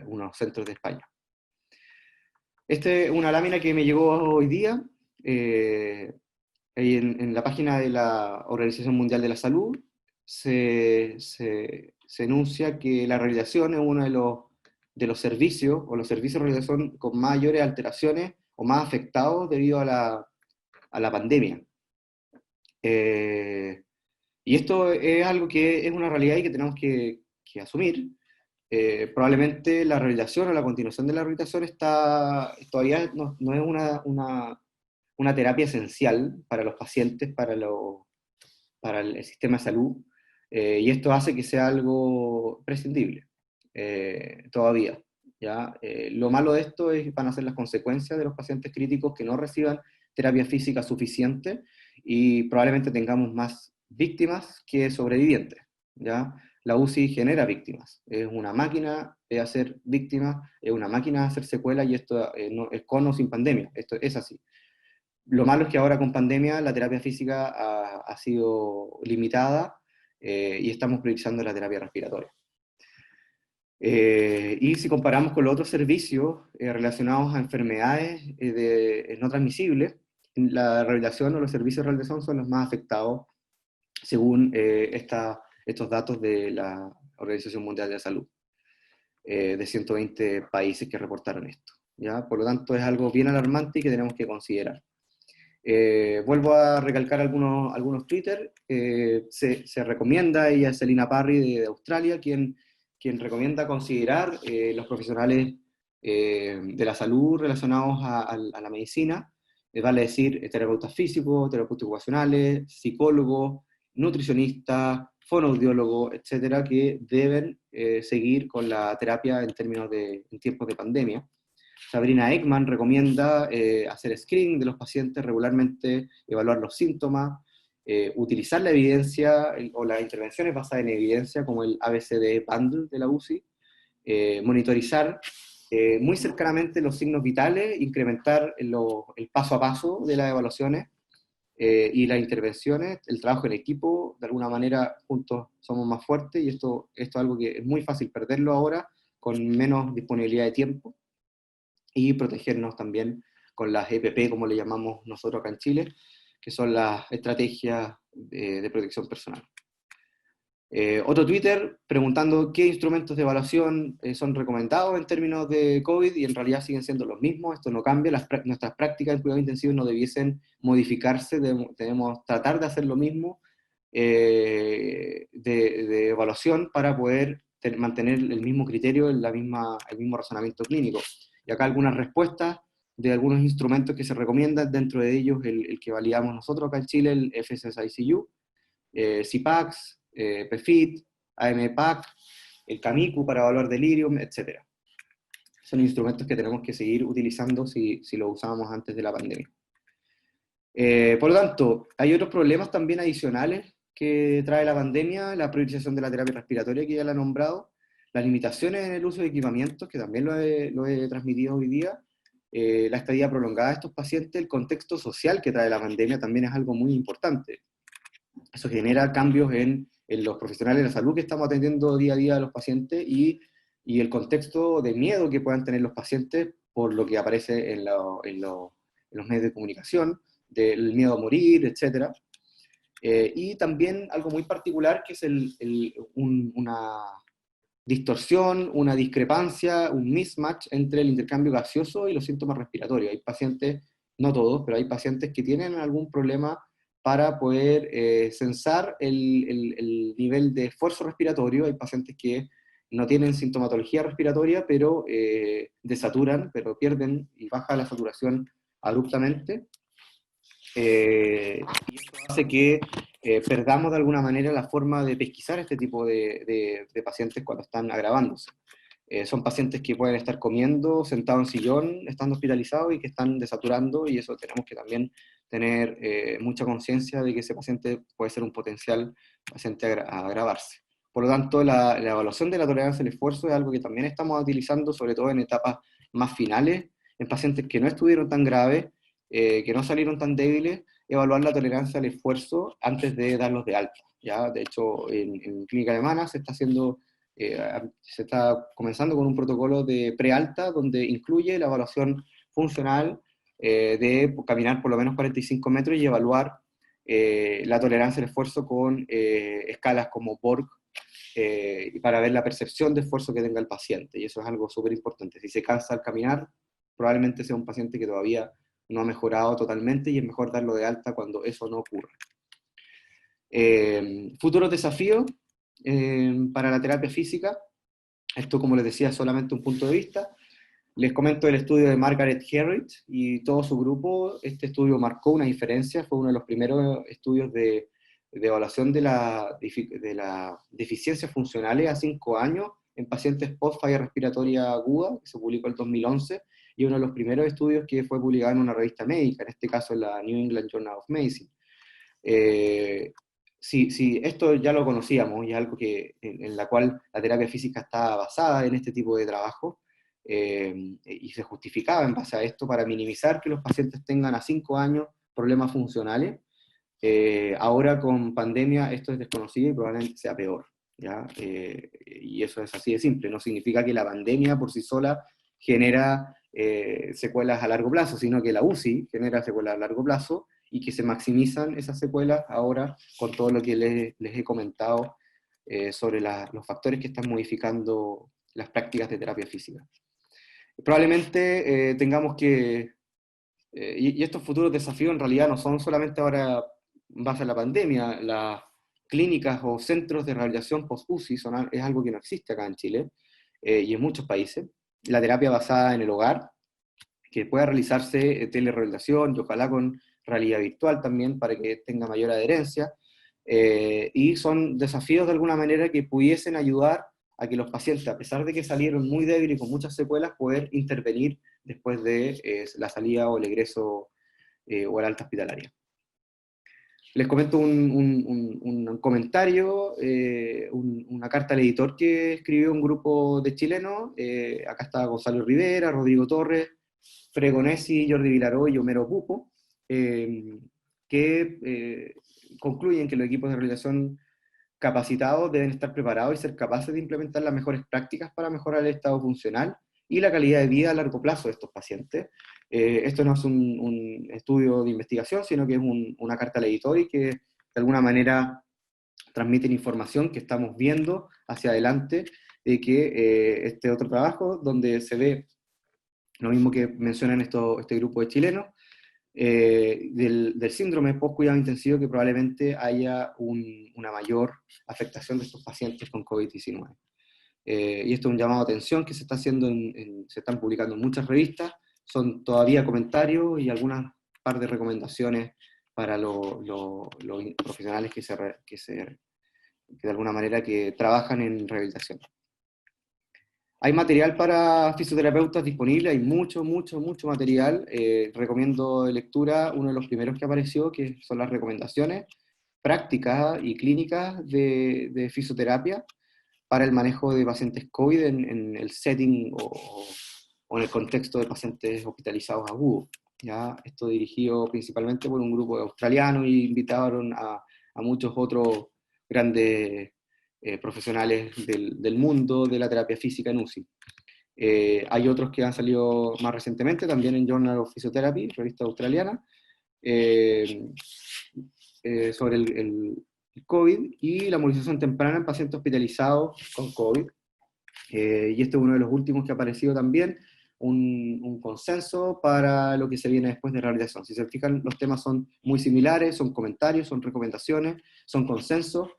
Speaker 2: unos centros de España. Esta es una lámina que me llegó hoy día, en la página de la Organización Mundial de la Salud se enuncia que la rehabilitación es uno de los servicios, o los servicios de rehabilitación con mayores alteraciones o más afectados debido a la pandemia. Y esto es algo que es una realidad y que tenemos que asumir. Probablemente la rehabilitación o la continuación de la rehabilitación todavía no es una terapia esencial para los pacientes, para el sistema de salud, y esto hace que sea algo prescindible todavía, ¿ya? Lo malo de esto van a ser las consecuencias de los pacientes críticos que no reciban terapia física suficiente y probablemente tengamos más víctimas que sobrevivientes, ¿ya? La UCI genera víctimas, es una máquina de hacer víctimas, es una máquina de hacer secuelas, y esto no, es con o sin pandemia, esto es así. Lo malo es que ahora con pandemia la terapia física ha sido limitada y estamos priorizando la terapia respiratoria. Y si comparamos con los otros servicios relacionados a enfermedades no transmisibles, la rehabilitación o los servicios de rehabilitación son los más afectados según estos datos de la Organización Mundial de la Salud, de 120 países que reportaron esto, ¿ya? Por lo tanto, es algo bien alarmante y que tenemos que considerar. Vuelvo a recalcar algunos Twitter. Se recomienda, ella es Selina Parry de Australia, quien recomienda considerar los profesionales de la salud relacionados a la medicina, vale decir terapeutas físicos, terapeutas ocupacionales, psicólogos, nutricionistas, fonoaudiólogos, etcétera, que deben seguir con la terapia en tiempos de pandemia. Sabrina Ekman recomienda hacer screening de los pacientes regularmente, evaluar los síntomas, utilizar la evidencia o las intervenciones basadas en evidencia, como el ABCD Bundle de la UCI, monitorizar muy cercanamente los signos vitales, incrementar el paso a paso de las evaluaciones y las intervenciones, el trabajo en equipo. De alguna manera juntos somos más fuertes, y esto es algo que es muy fácil perderlo ahora con menos disponibilidad de tiempo, y protegernos también con las EPP, como le llamamos nosotros acá en Chile, que son las estrategias de protección personal. Otro Twitter preguntando qué instrumentos de evaluación son recomendados en términos de COVID, y en realidad siguen siendo los mismos, esto no cambia, nuestras prácticas en cuidados intensivos no debiesen modificarse, debemos tratar de hacer lo mismo de evaluación para poder mantener el mismo criterio, el mismo razonamiento clínico. Y acá algunas respuestas de algunos instrumentos que se recomiendan, dentro de ellos el que validamos nosotros acá en Chile, el FSSICU, CPACS, PFIT, AMPAC, el CAMICU para evaluar delirium, etc. Son instrumentos que tenemos que seguir utilizando si lo usábamos antes de la pandemia. Por lo tanto, hay otros problemas también adicionales que trae la pandemia: la priorización de la terapia respiratoria, que ya la he nombrado, las limitaciones en el uso de equipamientos, que también lo he transmitido hoy día, la estadía prolongada de estos pacientes, el contexto social que trae la pandemia también es algo muy importante. Eso genera cambios en los profesionales de la salud que estamos atendiendo día a día a los pacientes, y el contexto de miedo que puedan tener los pacientes por lo que aparece en los medios de comunicación, del miedo a morir, etc. Y también algo muy particular, que es una distorsión, una discrepancia, un mismatch entre el intercambio gaseoso y los síntomas respiratorios. Hay pacientes, no todos, pero hay pacientes que tienen algún problema para poder censar el nivel de esfuerzo respiratorio. Hay pacientes que no tienen sintomatología respiratoria, pero desaturan, pero pierden y baja la saturación abruptamente. Y esto hace que perdamos de alguna manera la forma de pesquisar este tipo de pacientes cuando están agravándose. Son pacientes que pueden estar comiendo, sentados en sillón, estando hospitalizados, y que están desaturando, y eso tenemos que también tener mucha conciencia de que ese paciente puede ser un potencial paciente a agravarse. Por lo tanto, la evaluación de la tolerancia al esfuerzo es algo que también estamos utilizando, sobre todo en etapas más finales, en pacientes que no estuvieron tan graves, que no salieron tan débiles, evaluar la tolerancia al esfuerzo antes de darlos de alta. ¿Ya? De hecho, en clínica alemana se está comenzando con un protocolo de prealta donde incluye la evaluación funcional de caminar por lo menos 45 metros y evaluar la tolerancia al esfuerzo con escalas como Borg, para ver la percepción de esfuerzo que tenga el paciente. Y eso es algo súper importante. Si se cansa al caminar, probablemente sea un paciente que todavía no ha mejorado totalmente, y es mejor darlo de alta cuando eso no ocurre. Futuros desafíos para la terapia física. Esto, como les decía, es solamente un punto de vista. Les comento el estudio de Margaret Herriot y todo su grupo. Este estudio marcó una diferencia, fue uno de los primeros estudios de evaluación de la deficiencias funcionales a 5 años en pacientes post-falla respiratoria aguda, que se publicó en 2011, y uno de los primeros estudios que fue publicado en una revista médica, en este caso en la New England Journal of Medicine. Sí, esto ya lo conocíamos, y es algo en la cual la terapia física está basada en este tipo de trabajo, y se justificaba en base a esto para minimizar que los pacientes tengan a 5 años problemas funcionales. Ahora con pandemia esto es desconocido y probablemente sea peor, ¿ya? Y eso es así de simple. No significa que la pandemia por sí sola genera secuelas a largo plazo, sino que la UCI genera secuelas a largo plazo, y que se maximizan esas secuelas ahora con todo lo que les he comentado sobre los factores que están modificando las prácticas de terapia física. Probablemente tengamos que, y estos futuros desafíos en realidad no son solamente ahora en base a la pandemia. Las clínicas o centros de rehabilitación post-UCI es algo que no existe acá en Chile y en muchos países. La terapia basada en el hogar, que pueda realizarse telerehabilitación, y ojalá con realidad virtual también, para que tenga mayor adherencia, y son desafíos de alguna manera que pudiesen ayudar a que los pacientes, a pesar de que salieron muy débiles y con muchas secuelas, poder intervenir después de la salida o el egreso o el alta hospitalaria. Les comento un comentario, una carta al editor que escribió un grupo de chilenos. Acá está Gonzalo Rivera, Rodrigo Torres, Fregonesi, Jordi Vilaró y Homero Pupo, que concluyen que los equipos de rehabilitación capacitados deben estar preparados y ser capaces de implementar las mejores prácticas para mejorar el estado funcional y la calidad de vida a largo plazo de estos pacientes. Esto no es un estudio de investigación, sino que es una carta al editor y que de alguna manera transmiten información que estamos viendo hacia adelante, de que este otro trabajo, donde se ve lo mismo que mencionan este grupo de chilenos, del síndrome post-cuidado intensivo, que probablemente haya una mayor afectación de estos pacientes con COVID-19. Y esto es un llamado de atención que se está haciendo, se están publicando en muchas revistas, son todavía comentarios y algunas par de recomendaciones para los profesionales que de alguna manera que trabajan en rehabilitación. Hay material para fisioterapeutas disponible, hay mucho material. Recomiendo de lectura uno de los primeros que apareció, que son las recomendaciones prácticas y clínicas de fisioterapia para el manejo de pacientes COVID en el setting o en el contexto de pacientes hospitalizados agudos. ¿Ya? Esto dirigido principalmente por un grupo de australianos y invitaron a muchos otros grandes profesionales del mundo de la terapia física en UCI. Hay otros que han salido más recientemente, también en Journal of Physiotherapy, revista australiana, sobre el COVID y la movilización temprana en pacientes hospitalizados con COVID. Y este es uno de los últimos que ha aparecido también, un consenso para lo que se viene después de rehabilitación. Si se fijan, los temas son muy similares, son comentarios, son recomendaciones, son consensos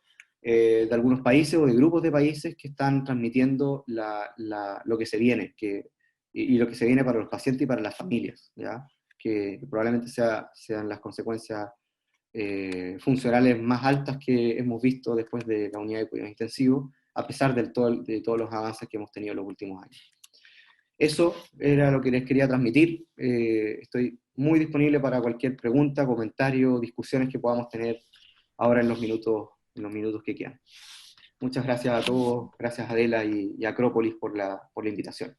Speaker 2: de algunos países o de grupos de países que están transmitiendo lo que se viene, y lo que se viene para los pacientes y para las familias, ¿ya? Que probablemente sean las consecuencias funcionales más altas que hemos visto después de la unidad de cuidados intensivos, a pesar de todos los avances que hemos tenido en los últimos años. Eso era lo que les quería transmitir. Estoy muy disponible para cualquier pregunta, comentario, discusiones que podamos tener ahora en los minutos que quedan. Muchas gracias a todos, gracias a Adela y a Acrópolis por la invitación.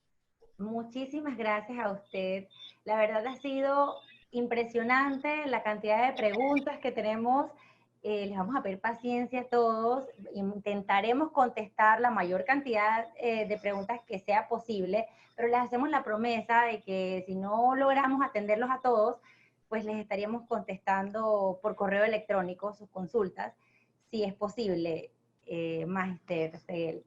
Speaker 1: Muchísimas gracias a usted. La verdad ha sido impresionante la cantidad de preguntas que tenemos. Les vamos a pedir paciencia a todos. Intentaremos contestar la mayor cantidad de preguntas que sea posible, pero les hacemos la promesa de que si no logramos atenderlos a todos, pues les estaríamos contestando por correo electrónico sus consultas, si es posible, Magister Seguel.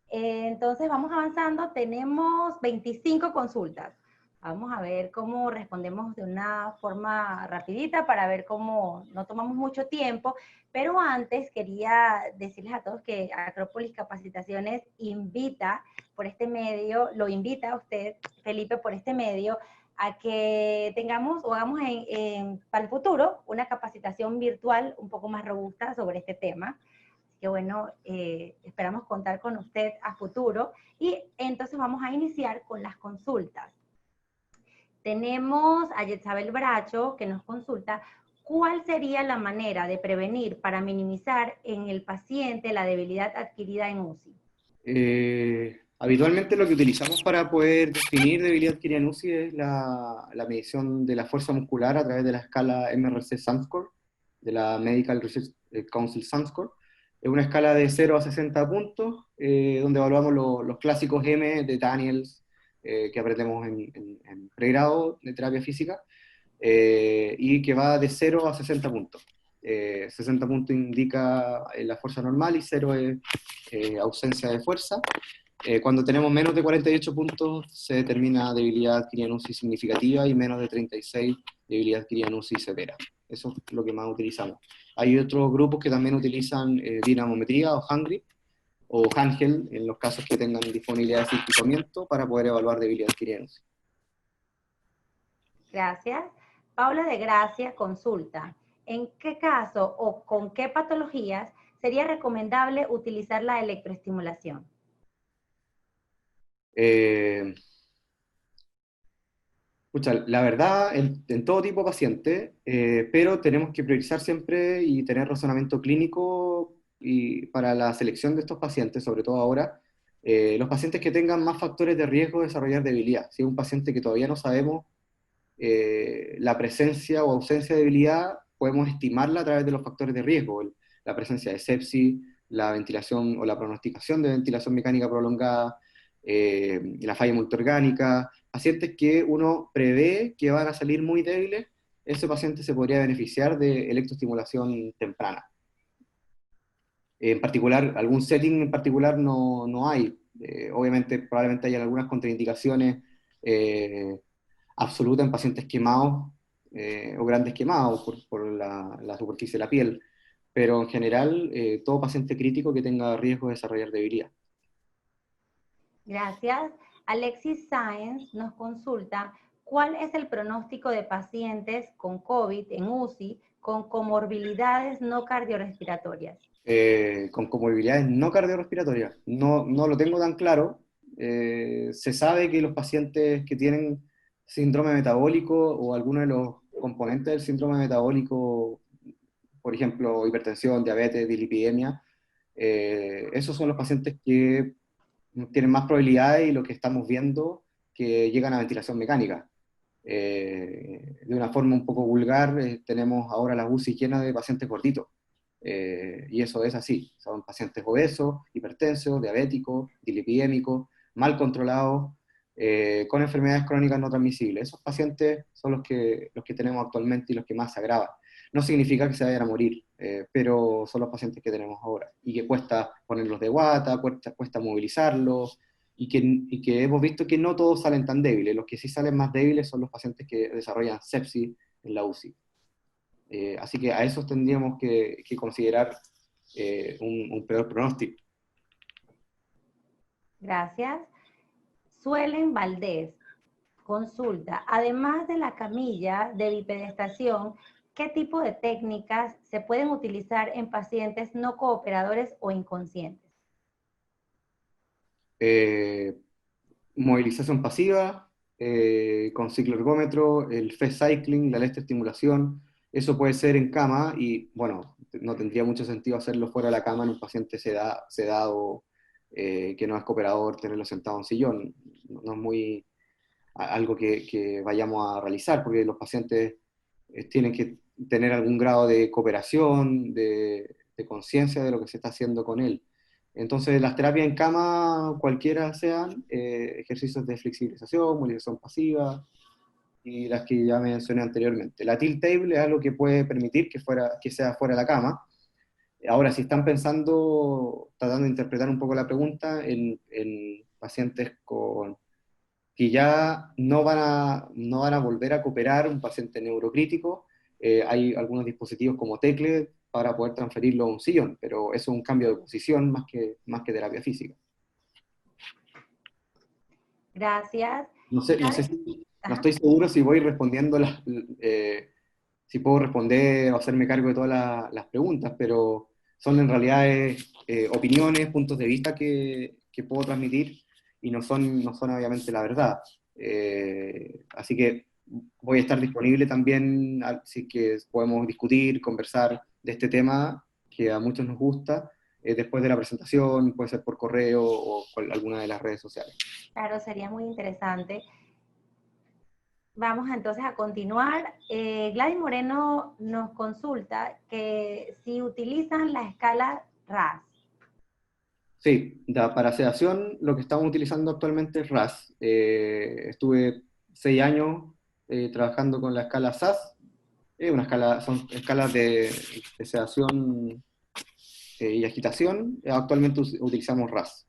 Speaker 1: Entonces vamos avanzando, tenemos 25 consultas. Vamos a ver cómo respondemos de una forma rapidita para ver cómo no tomamos mucho tiempo, pero antes quería decirles a todos que Acrópolis Capacitaciones invita por este medio, lo invita a usted, Felipe, por este medio, a que tengamos o hagamos para el futuro una capacitación virtual un poco más robusta sobre este tema. Que bueno, esperamos contar con usted a futuro. Y entonces vamos a iniciar con las consultas. Tenemos a Yetzabel Bracho que nos consulta, ¿cuál sería la manera de prevenir para minimizar en el paciente la debilidad adquirida en UCI?
Speaker 2: Habitualmente lo que utilizamos para poder definir debilidad adquirida en UCI es la medición de la fuerza muscular a través de la escala MRC SAMSCORE, de la Medical Research Council SAMSCORE. Es una escala de 0 a 60 puntos, donde evaluamos los clásicos M de Daniels, que aprendemos en pregrado de terapia física, y que va de 0 a 60 puntos. 60 puntos indica la fuerza normal y 0 es ausencia de fuerza. Cuando tenemos menos de 48 puntos se determina debilidad adquirida en UCI significativa y menos de 36 debilidad adquirida en UCI severa. Eso es lo que más utilizamos. Hay otros grupos que también utilizan dinamometría o handgrip o handheld en los casos que tengan disponibilidad de equipamiento para poder evaluar debilidad adquirida en UCI.
Speaker 1: Gracias. Paula de Gracia consulta, ¿en qué caso o con qué patologías sería recomendable utilizar la electroestimulación?
Speaker 2: La verdad, en todo tipo de paciente, pero tenemos que priorizar siempre y tener razonamiento clínico y para la selección de estos pacientes, sobre todo ahora, los pacientes que tengan más factores de riesgo de desarrollar debilidad. Si es un paciente que todavía no sabemos la presencia o ausencia de debilidad, podemos estimarla a través de los factores de riesgo, la presencia de sepsis, la ventilación o la pronosticación de ventilación mecánica prolongada, la falla multiorgánica, pacientes que uno prevé que van a salir muy débiles, ese paciente se podría beneficiar de electroestimulación temprana. En particular, algún setting en particular no hay. Obviamente, probablemente hay algunas contraindicaciones absolutas en pacientes quemados o grandes quemados por la superficie de la piel, pero en general, todo paciente crítico que tenga riesgo de desarrollar debilidad.
Speaker 1: Gracias. Alexis Sáenz nos consulta, ¿cuál es el pronóstico de pacientes con COVID en UCI con comorbilidades no cardiorrespiratorias?
Speaker 2: Con comorbilidades no cardiorrespiratorias. No lo tengo tan claro. Se sabe que los pacientes que tienen síndrome metabólico o alguno de los componentes del síndrome metabólico, por ejemplo, hipertensión, diabetes, dislipidemia, esos son los pacientes que tienen más probabilidades y lo que estamos viendo que llegan a ventilación mecánica. De una forma un poco vulgar, tenemos ahora las UCI llenas de pacientes gorditos. Y eso es así, son pacientes obesos, hipertensos, diabéticos, dislipidémicos, mal controlados, con enfermedades crónicas no transmisibles. Esos pacientes son los que tenemos actualmente y los que más se agravan. No significa que se vayan a morir, pero son los pacientes que tenemos ahora, y que cuesta ponerlos de guata, cuesta movilizarlos, y que hemos visto que no todos salen tan débiles. Los que sí salen más débiles son los pacientes que desarrollan sepsis en la UCI. Así que a esos tendríamos que considerar un peor pronóstico.
Speaker 1: Gracias. Suelen Valdés consulta, además de la camilla de bipedestación, ¿qué tipo de técnicas se pueden utilizar en pacientes no cooperadores o inconscientes?
Speaker 2: Movilización pasiva, con cicloergómetro, el fast cycling, la electroestimulación. Eso puede ser en cama y, bueno, no tendría mucho sentido hacerlo fuera de la cama en un paciente sedado que no es cooperador, tenerlo sentado en sillón. No es muy algo que vayamos a realizar, porque los pacientes tienen que tener algún grado de cooperación, de conciencia de lo que se está haciendo con él. Entonces, las terapias en cama, cualquiera sean, ejercicios de flexibilización, movilización pasiva, y las que ya mencioné anteriormente. La tilt table es algo que puede permitir que sea fuera de la cama. Ahora, si están pensando, tratando de interpretar un poco la pregunta, en pacientes que ya no van a volver a cooperar, un paciente neurocrítico, hay algunos dispositivos como Tecle para poder transferirlo a un sillón, pero eso es un cambio de posición más que terapia física.
Speaker 1: Gracias.
Speaker 2: No estoy seguro si voy respondiendo si puedo responder o hacerme cargo de todas las preguntas, pero son en realidad opiniones, puntos de vista que puedo transmitir y no son obviamente la verdad. Así que voy a estar disponible también, si que podemos discutir, conversar de este tema que a muchos nos gusta, después de la presentación, puede ser por correo o por alguna de las redes sociales.
Speaker 1: Claro, sería muy interesante. Vamos entonces a continuar. Gladys Moreno nos consulta que si utilizan la escala RAS.
Speaker 2: Sí, para sedación lo que estamos utilizando actualmente es RAS. Estuve 6 años trabajando con la escala SAS. Son escalas de sedación y agitación. Actualmente utilizamos RAS.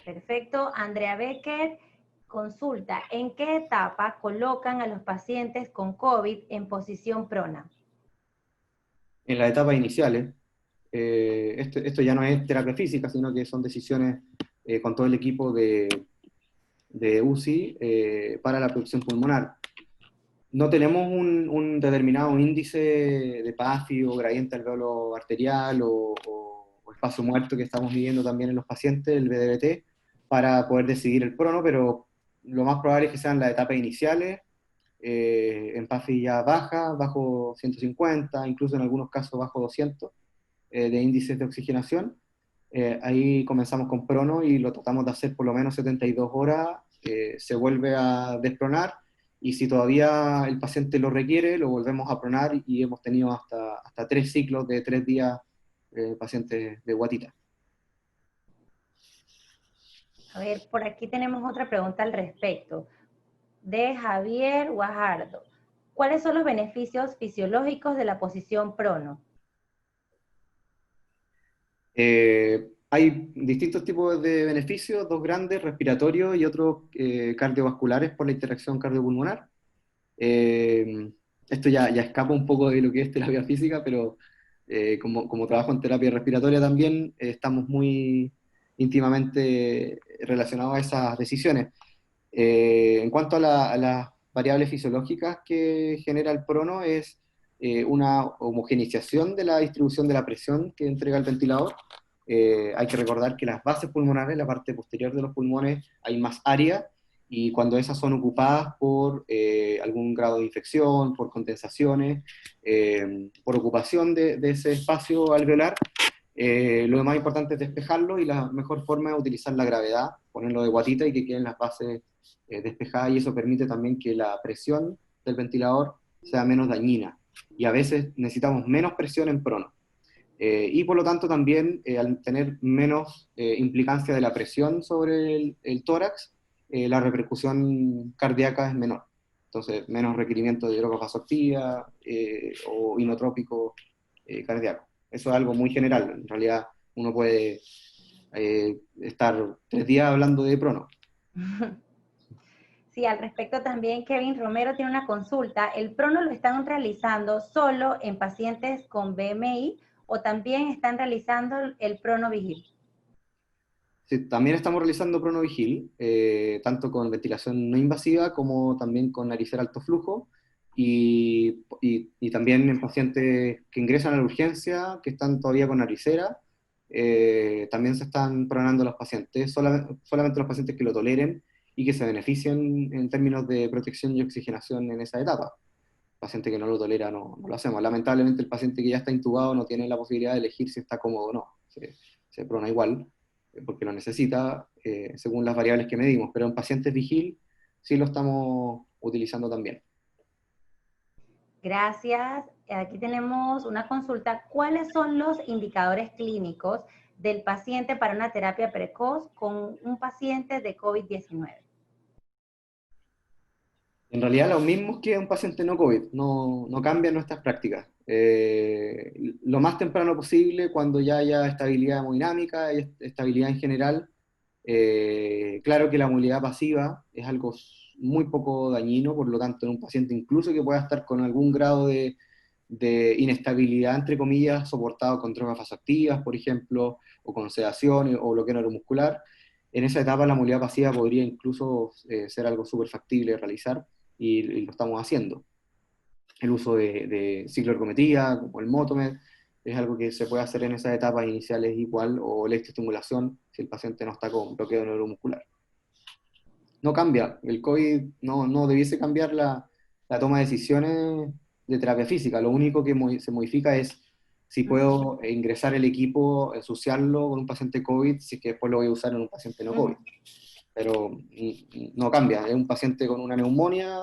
Speaker 1: Perfecto. Andrea Becker consulta, ¿en qué etapa colocan a los pacientes con COVID en posición prona?
Speaker 2: En las etapas iniciales, esto ya no es terapia física, sino que son decisiones con todo el equipo de UCI para la producción pulmonar. No tenemos un determinado índice de PAFI o gradiente alveolo arterial o espacio muerto que estamos midiendo también en los pacientes, el BDBT, para poder decidir el prono, pero lo más probable es que sean las etapas iniciales, en PAFI ya baja, bajo 150, incluso en algunos casos bajo 200 de índices de oxigenación. Ahí comenzamos con prono y lo tratamos de hacer por lo menos 72 horas, se vuelve a despronar, y si todavía el paciente lo requiere, lo volvemos a pronar, y hemos tenido hasta 3 ciclos de 3 días pacientes de guatita.
Speaker 1: A ver, por aquí tenemos otra pregunta al respecto, de Javier Guajardo. ¿Cuáles son los beneficios fisiológicos de la posición prono?
Speaker 2: Hay distintos tipos de beneficios, dos grandes, respiratorios y otros cardiovasculares por la interacción cardiopulmonar. Eh, Esto ya escapa un poco de lo que es terapia física, pero como trabajo en terapia respiratoria también, estamos muy íntimamente relacionados a esas decisiones. En cuanto a, a las variables fisiológicas que genera el prono, es una homogeneización de la distribución de la presión que entrega el ventilador. Hay que recordar que las bases pulmonares, la parte posterior de los pulmones, hay más área, y cuando esas son ocupadas por algún grado de infección, por condensaciones, por ocupación de ese espacio alveolar, lo más importante es despejarlo, y la mejor forma es utilizar la gravedad, ponerlo de guatita y que queden las bases despejadas, y eso permite también que la presión del ventilador sea menos dañina. Y a veces necesitamos menos presión en prono. Y por lo tanto también, al tener menos implicancia de la presión sobre el tórax, la repercusión cardíaca es menor. Entonces, menos requerimiento de drogas vasoactivas o inotrópico cardíaco. Eso es algo muy general. En realidad, uno puede estar 3 días hablando de prono.
Speaker 1: Sí, al respecto también Kevin Romero tiene una consulta. ¿El prono lo están realizando solo en pacientes con BMI o también están realizando el prono vigil?
Speaker 2: Sí, también estamos realizando pronovigil, tanto con ventilación no invasiva como también con naricera alto flujo, y también en pacientes que ingresan a la urgencia, que están todavía con naricera, también se están pronando los pacientes, solamente los pacientes que lo toleren y que se beneficien en términos de protección y oxigenación en esa etapa. El paciente que no lo tolera no lo hacemos. Lamentablemente el paciente que ya está intubado no tiene la posibilidad de elegir si está cómodo o no, se prona igual porque lo necesita, según las variables que medimos, pero en pacientes vigil sí lo estamos utilizando también.
Speaker 1: Gracias. Aquí tenemos una consulta. ¿Cuáles son los indicadores clínicos del paciente para una terapia precoz con un paciente de COVID-19?
Speaker 2: En realidad, los mismos que un paciente no COVID, no cambian nuestras prácticas. Lo más temprano posible, cuando ya haya estabilidad hemodinámica y estabilidad en general. Claro que la movilidad pasiva es algo muy poco dañino, por lo tanto, en un paciente incluso que pueda estar con algún grado de inestabilidad, entre comillas, soportado con drogas vasoactivas, por ejemplo, o con sedación o bloqueo neuromuscular, en esa etapa la movilidad pasiva podría incluso ser algo súper factible de realizar, y lo estamos haciendo. El uso de cicloergometría, como el Motomed, es algo que se puede hacer en esas etapas iniciales igual, o electroestimulación si el paciente no está con bloqueo neuromuscular. No cambia, el COVID no debiese cambiar la toma de decisiones de terapia física. Lo único que se modifica es si puedo ingresar el equipo, ensuciarlo con un paciente COVID, si es que después lo voy a usar en un paciente no COVID. Pero no cambia, es un paciente con una neumonía,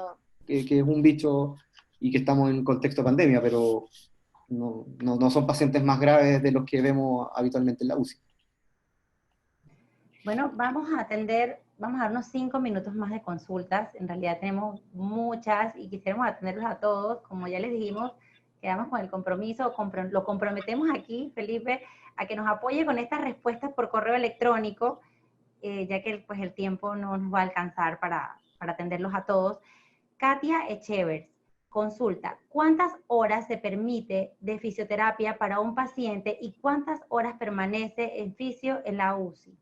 Speaker 2: que es un bicho y que estamos en contexto de pandemia, pero no son pacientes más graves de los que vemos habitualmente en la UCI.
Speaker 1: Bueno, vamos a darnos 5 minutos más de consultas. En realidad tenemos muchas y quisiéramos atenderlos a todos. Como ya les dijimos, quedamos con el compromiso, lo comprometemos aquí, Felipe, a que nos apoye con estas respuestas por correo electrónico, ya que pues, el tiempo no nos va a alcanzar para atenderlos a todos. Katia Echevers consulta, ¿cuántas horas se permite de fisioterapia para un paciente y cuántas horas permanece en fisio en la UCI?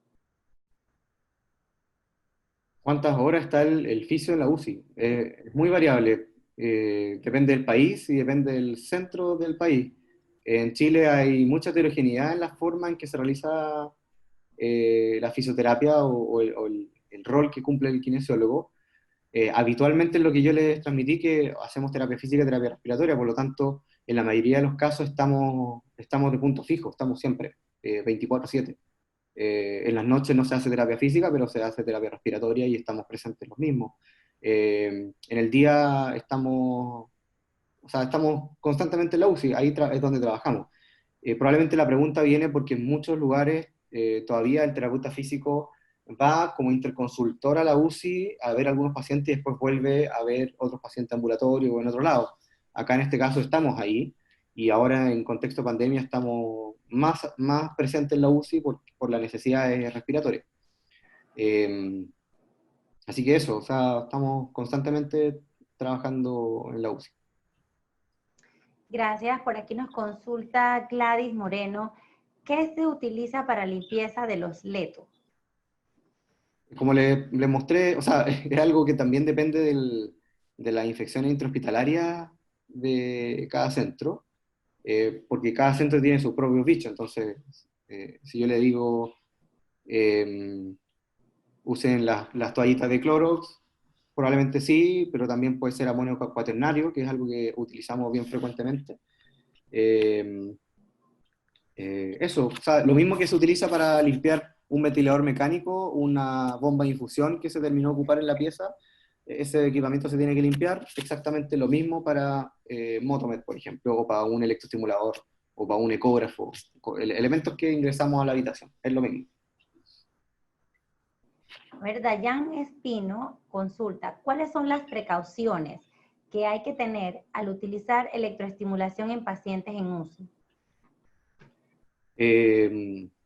Speaker 2: ¿Cuántas horas está el fisio en la UCI? Es muy variable, depende del país y depende del centro del país. En Chile hay mucha heterogeneidad en la forma en que se realiza la fisioterapia, o el rol que cumple el kinesiólogo. Habitualmente lo que yo les transmití, que hacemos terapia física y terapia respiratoria, por lo tanto, en la mayoría de los casos estamos de punto fijo, estamos siempre, 24/7. En las noches no se hace terapia física, pero se hace terapia respiratoria y estamos presentes los mismos. En el día estamos constantemente en la UCI, ahí es donde trabajamos. Probablemente la pregunta viene porque en muchos lugares todavía el terapeuta físico va como interconsultor a la UCI a ver algunos pacientes y después vuelve a ver otros pacientes ambulatorios o en otro lado. Acá en este caso estamos ahí, y ahora en contexto de pandemia estamos más presentes en la UCI por las necesidades respiratorias. Así que eso, o sea, estamos constantemente trabajando en la UCI.
Speaker 1: Gracias. Por aquí nos consulta Gladys Moreno. ¿Qué se utiliza para limpieza de los letos?
Speaker 2: Como le mostré, o sea, es algo que también depende de las infecciones intrahospitalarias de cada centro, porque cada centro tiene sus propios bichos. Entonces, si yo le digo, eh, usen las toallitas de Clorox, probablemente sí, pero también puede ser amonio cuaternario, que es algo que utilizamos bien frecuentemente. Eh, Eso, o sea, lo mismo que se utiliza para limpiar un ventilador mecánico, una bomba de infusión que se terminó de ocupar en la pieza, ese equipamiento se tiene que limpiar, exactamente lo mismo para Motomed, por ejemplo, o para un electroestimulador, o para un ecógrafo, elementos que ingresamos a la habitación, es lo mismo.
Speaker 1: A ver, Dayan Espino consulta, ¿cuáles son las precauciones que hay que tener al utilizar electroestimulación en pacientes en UCI?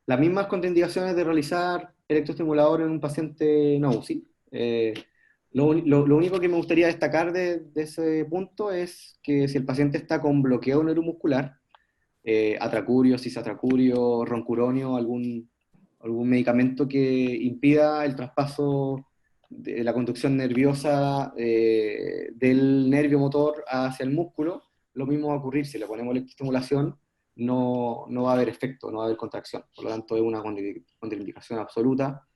Speaker 2: Las mismas contraindicaciones de realizar electroestimulador en un paciente no UCI. Lo único que me gustaría destacar de ese punto es que si el paciente está con bloqueo neuromuscular, atracurio, cisatracurio, roncuronio, algún medicamento que impida el traspaso de la conducción nerviosa del nervio motor hacia el músculo, lo mismo va a ocurrir si le ponemos electroestimulación. No va a haber efecto, no va a haber contracción. Por lo tanto, es una contraindicación absoluta.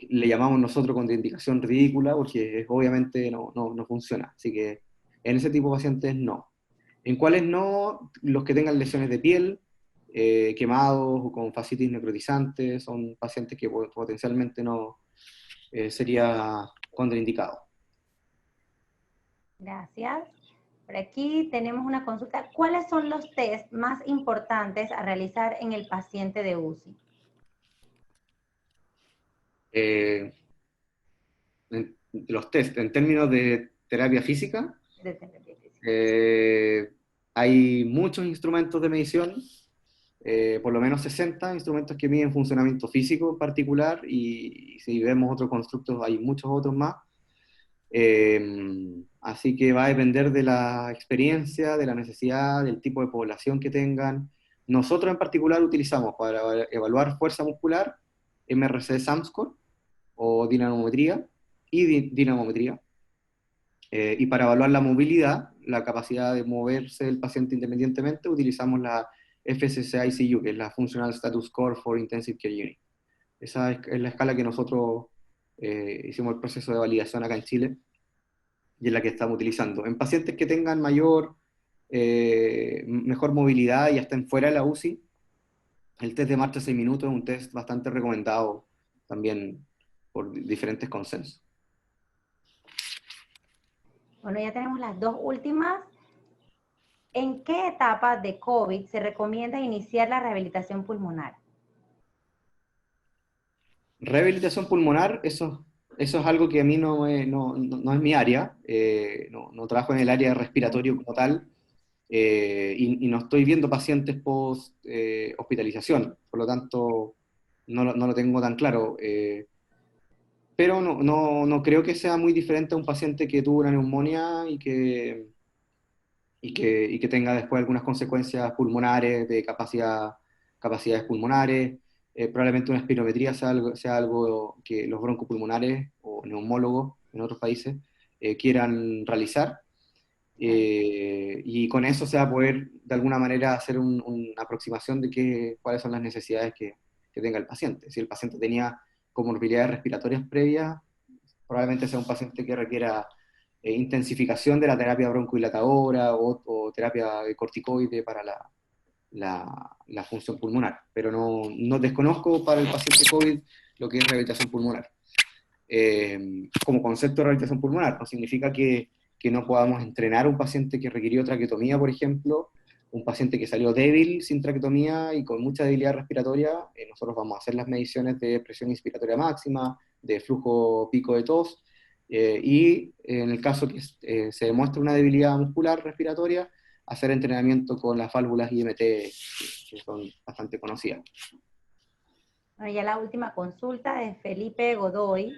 Speaker 2: Le llamamos nosotros contraindicación ridícula porque obviamente no funciona. Así que en ese tipo de pacientes no. ¿En cuáles no? Los que tengan lesiones de piel, quemados o con fascitis necrotizante, son pacientes que potencialmente no sería contraindicado.
Speaker 1: Gracias. Por aquí tenemos una consulta. ¿Cuáles son los test más importantes a realizar en el paciente de UCI?
Speaker 2: Eh, los test en términos de terapia física,
Speaker 1: De terapia física.
Speaker 2: hay muchos instrumentos de medición, por lo menos 60 instrumentos que miden funcionamiento físico en particular, y si vemos otros constructos hay muchos otros más. Así que va a depender de la experiencia, de la necesidad, del tipo de población que tengan. Nosotros en particular utilizamos para evaluar fuerza muscular MRC SAMSCORE o dinamometría y dinamometría. Y para evaluar la movilidad, la capacidad de moverse del paciente independientemente, utilizamos la FSSICU, que es la Functional Status Score for Intensive Care Unit. Esa es la escala que nosotros hicimos el proceso de validación acá en Chile, y es la que estamos utilizando. En pacientes que tengan mejor movilidad y estén fuera de la UCI, el test de marcha 6 minutos es un test bastante recomendado también por diferentes consensos.
Speaker 1: Bueno, ya tenemos las dos últimas. ¿En qué etapa de COVID se recomienda iniciar la rehabilitación pulmonar?
Speaker 2: Rehabilitación pulmonar, eso es algo que a mí no es mi área, no trabajo en el área respiratorio como tal, y no estoy viendo pacientes post hospitalización, por lo tanto no lo tengo tan claro, pero no creo que sea muy diferente a un paciente que tuvo una neumonía y que tenga después algunas consecuencias pulmonares, de capacidades pulmonares. Probablemente una espirometría sea algo que los broncopulmonares o neumólogos en otros países quieran realizar. Y con eso se va a poder de alguna manera hacer una aproximación de cuáles son las necesidades que tenga el paciente. Si el paciente tenía comorbilidades respiratorias previas, probablemente sea un paciente que requiera intensificación de la terapia broncohilatadora o terapia de corticoide para la función pulmonar. Pero no desconozco para el paciente COVID lo que es rehabilitación pulmonar. Como concepto de rehabilitación pulmonar, no significa que no podamos entrenar a un paciente que requirió traqueotomía, por ejemplo, un paciente que salió débil sin traquetomía y con mucha debilidad respiratoria, nosotros vamos a hacer las mediciones de presión inspiratoria máxima, de flujo pico de tos, y en el caso que se demuestre una debilidad muscular respiratoria, hacer entrenamiento con las válvulas IMT, que son bastante conocidas.
Speaker 1: Bueno, ya la última consulta de Felipe Godoy.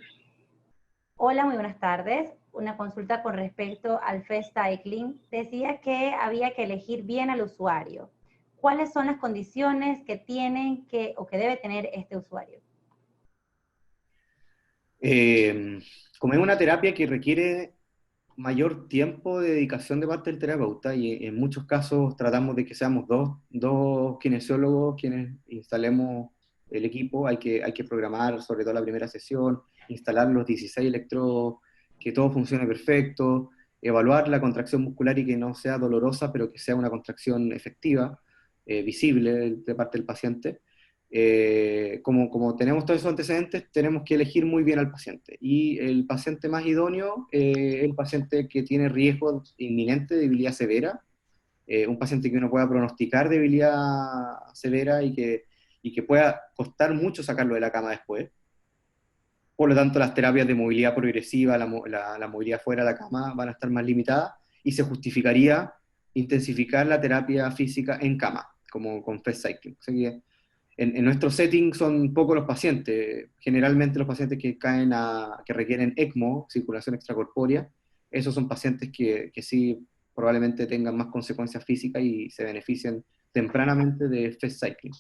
Speaker 1: Hola, muy buenas tardes. Una consulta con respecto al Fast Cycling. Decía que había que elegir bien al usuario. ¿Cuáles son las condiciones que tienen que o que debe tener este usuario?
Speaker 2: Como es una terapia que requiere mayor tiempo de dedicación de parte del terapeuta, y en muchos casos tratamos de que seamos dos kinesiólogos quienes instalemos el equipo, hay que programar sobre todo la primera sesión, instalar los 16 electrodos, que todo funcione perfecto, evaluar la contracción muscular y que no sea dolorosa, pero que sea una contracción efectiva, visible de parte del paciente. Como tenemos todos esos antecedentes, tenemos que elegir muy bien al paciente. Y el paciente más idóneo es el paciente que tiene riesgo inminente de debilidad severa, un paciente que uno pueda pronosticar debilidad severa y que pueda costar mucho sacarlo de la cama después. Por lo tanto, las terapias de movilidad progresiva, la movilidad fuera de la cama, van a estar más limitadas y se justificaría intensificar la terapia física en cama, como con Fast Cycling. O sea que en nuestro setting son pocos los pacientes. Generalmente los pacientes que requieren ECMO, circulación extracorpórea, esos son pacientes que sí probablemente tengan más consecuencias físicas y se beneficien tempranamente de Fast Cycling.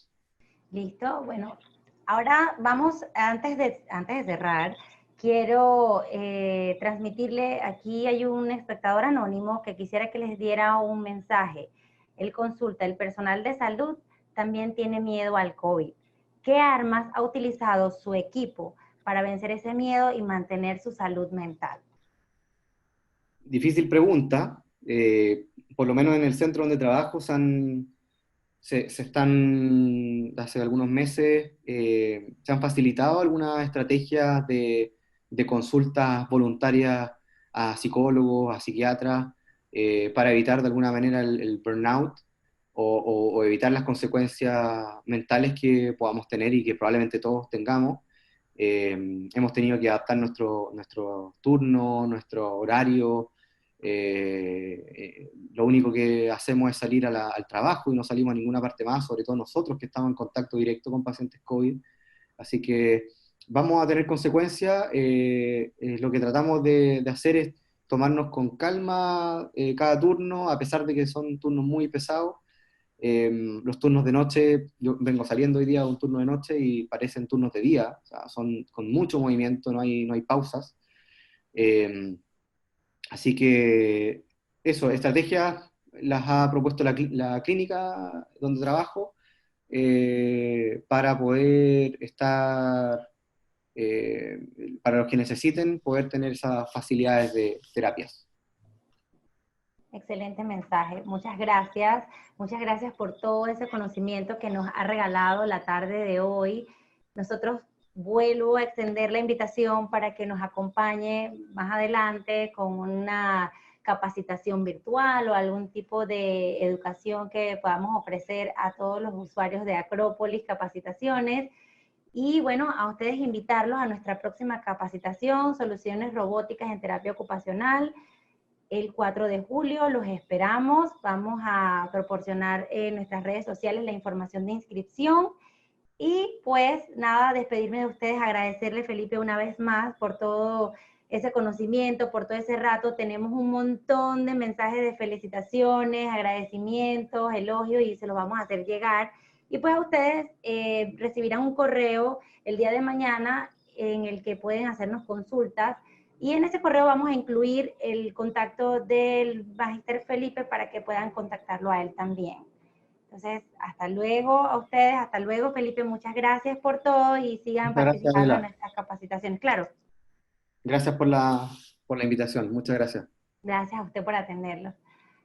Speaker 1: Listo, bueno, ahora vamos, antes de cerrar, quiero transmitirle, aquí hay un espectador anónimo que quisiera que les diera un mensaje. Él consulta, el personal de salud también tiene miedo al COVID. ¿Qué armas ha utilizado su equipo para vencer ese miedo y mantener su salud mental?
Speaker 2: Difícil pregunta. Por lo menos en el centro donde trabajo se están, hace algunos meses, se han facilitado algunas estrategias de consultas voluntarias a psicólogos, a psiquiatras, para evitar de alguna manera el burnout o evitar las consecuencias mentales que podamos tener y que probablemente todos tengamos. Hemos tenido que adaptar nuestro turno, nuestro horario. Lo único que hacemos es salir al trabajo y no salimos a ninguna parte más, sobre todo nosotros que estamos en contacto directo con pacientes COVID. Así que vamos a tener consecuencias. Lo que tratamos de hacer es tomarnos con calma cada turno, a pesar de que son turnos muy pesados. Los turnos de noche, yo vengo saliendo hoy día de un turno de noche y parecen turnos de día, o sea, son con mucho movimiento, no hay pausas. Así que eso, estrategias las ha propuesto la clínica donde trabajo, para poder estar, para los que necesiten, poder tener esas facilidades de terapias.
Speaker 1: Excelente mensaje. Muchas gracias por todo ese conocimiento que nos ha regalado la tarde de hoy. Nosotros vuelvo a extender la invitación para que nos acompañe más adelante con una capacitación virtual o algún tipo de educación que podamos ofrecer a todos los usuarios de Acrópolis Capacitaciones. Y bueno, a ustedes invitarlos a nuestra próxima capacitación, Soluciones Robóticas en Terapia Ocupacional, el 4 de julio. Los esperamos. Vamos a proporcionar en nuestras redes sociales la información de inscripción. Y pues nada, despedirme de ustedes, agradecerle, Felipe, una vez más por todo ese conocimiento, por todo ese rato. Tenemos un montón de mensajes de felicitaciones, agradecimientos, elogios, y se los vamos a hacer llegar. Y pues ustedes recibirán un correo el día de mañana en el que pueden hacernos consultas. Y en ese correo vamos a incluir el contacto del Magister Felipe para que puedan contactarlo a él también. Entonces, hasta luego a ustedes, hasta luego Felipe, muchas gracias por todo y sigan
Speaker 2: Muchas gracias,
Speaker 1: participando en
Speaker 2: Adela.
Speaker 1: nuestras capacitaciones. Claro,
Speaker 2: Gracias por la invitación. Muchas gracias.
Speaker 1: gracias a usted por atenderlos.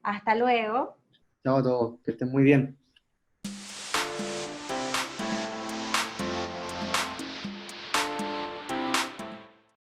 Speaker 1: Hasta luego.
Speaker 2: Chao a todos. Que estén muy bien.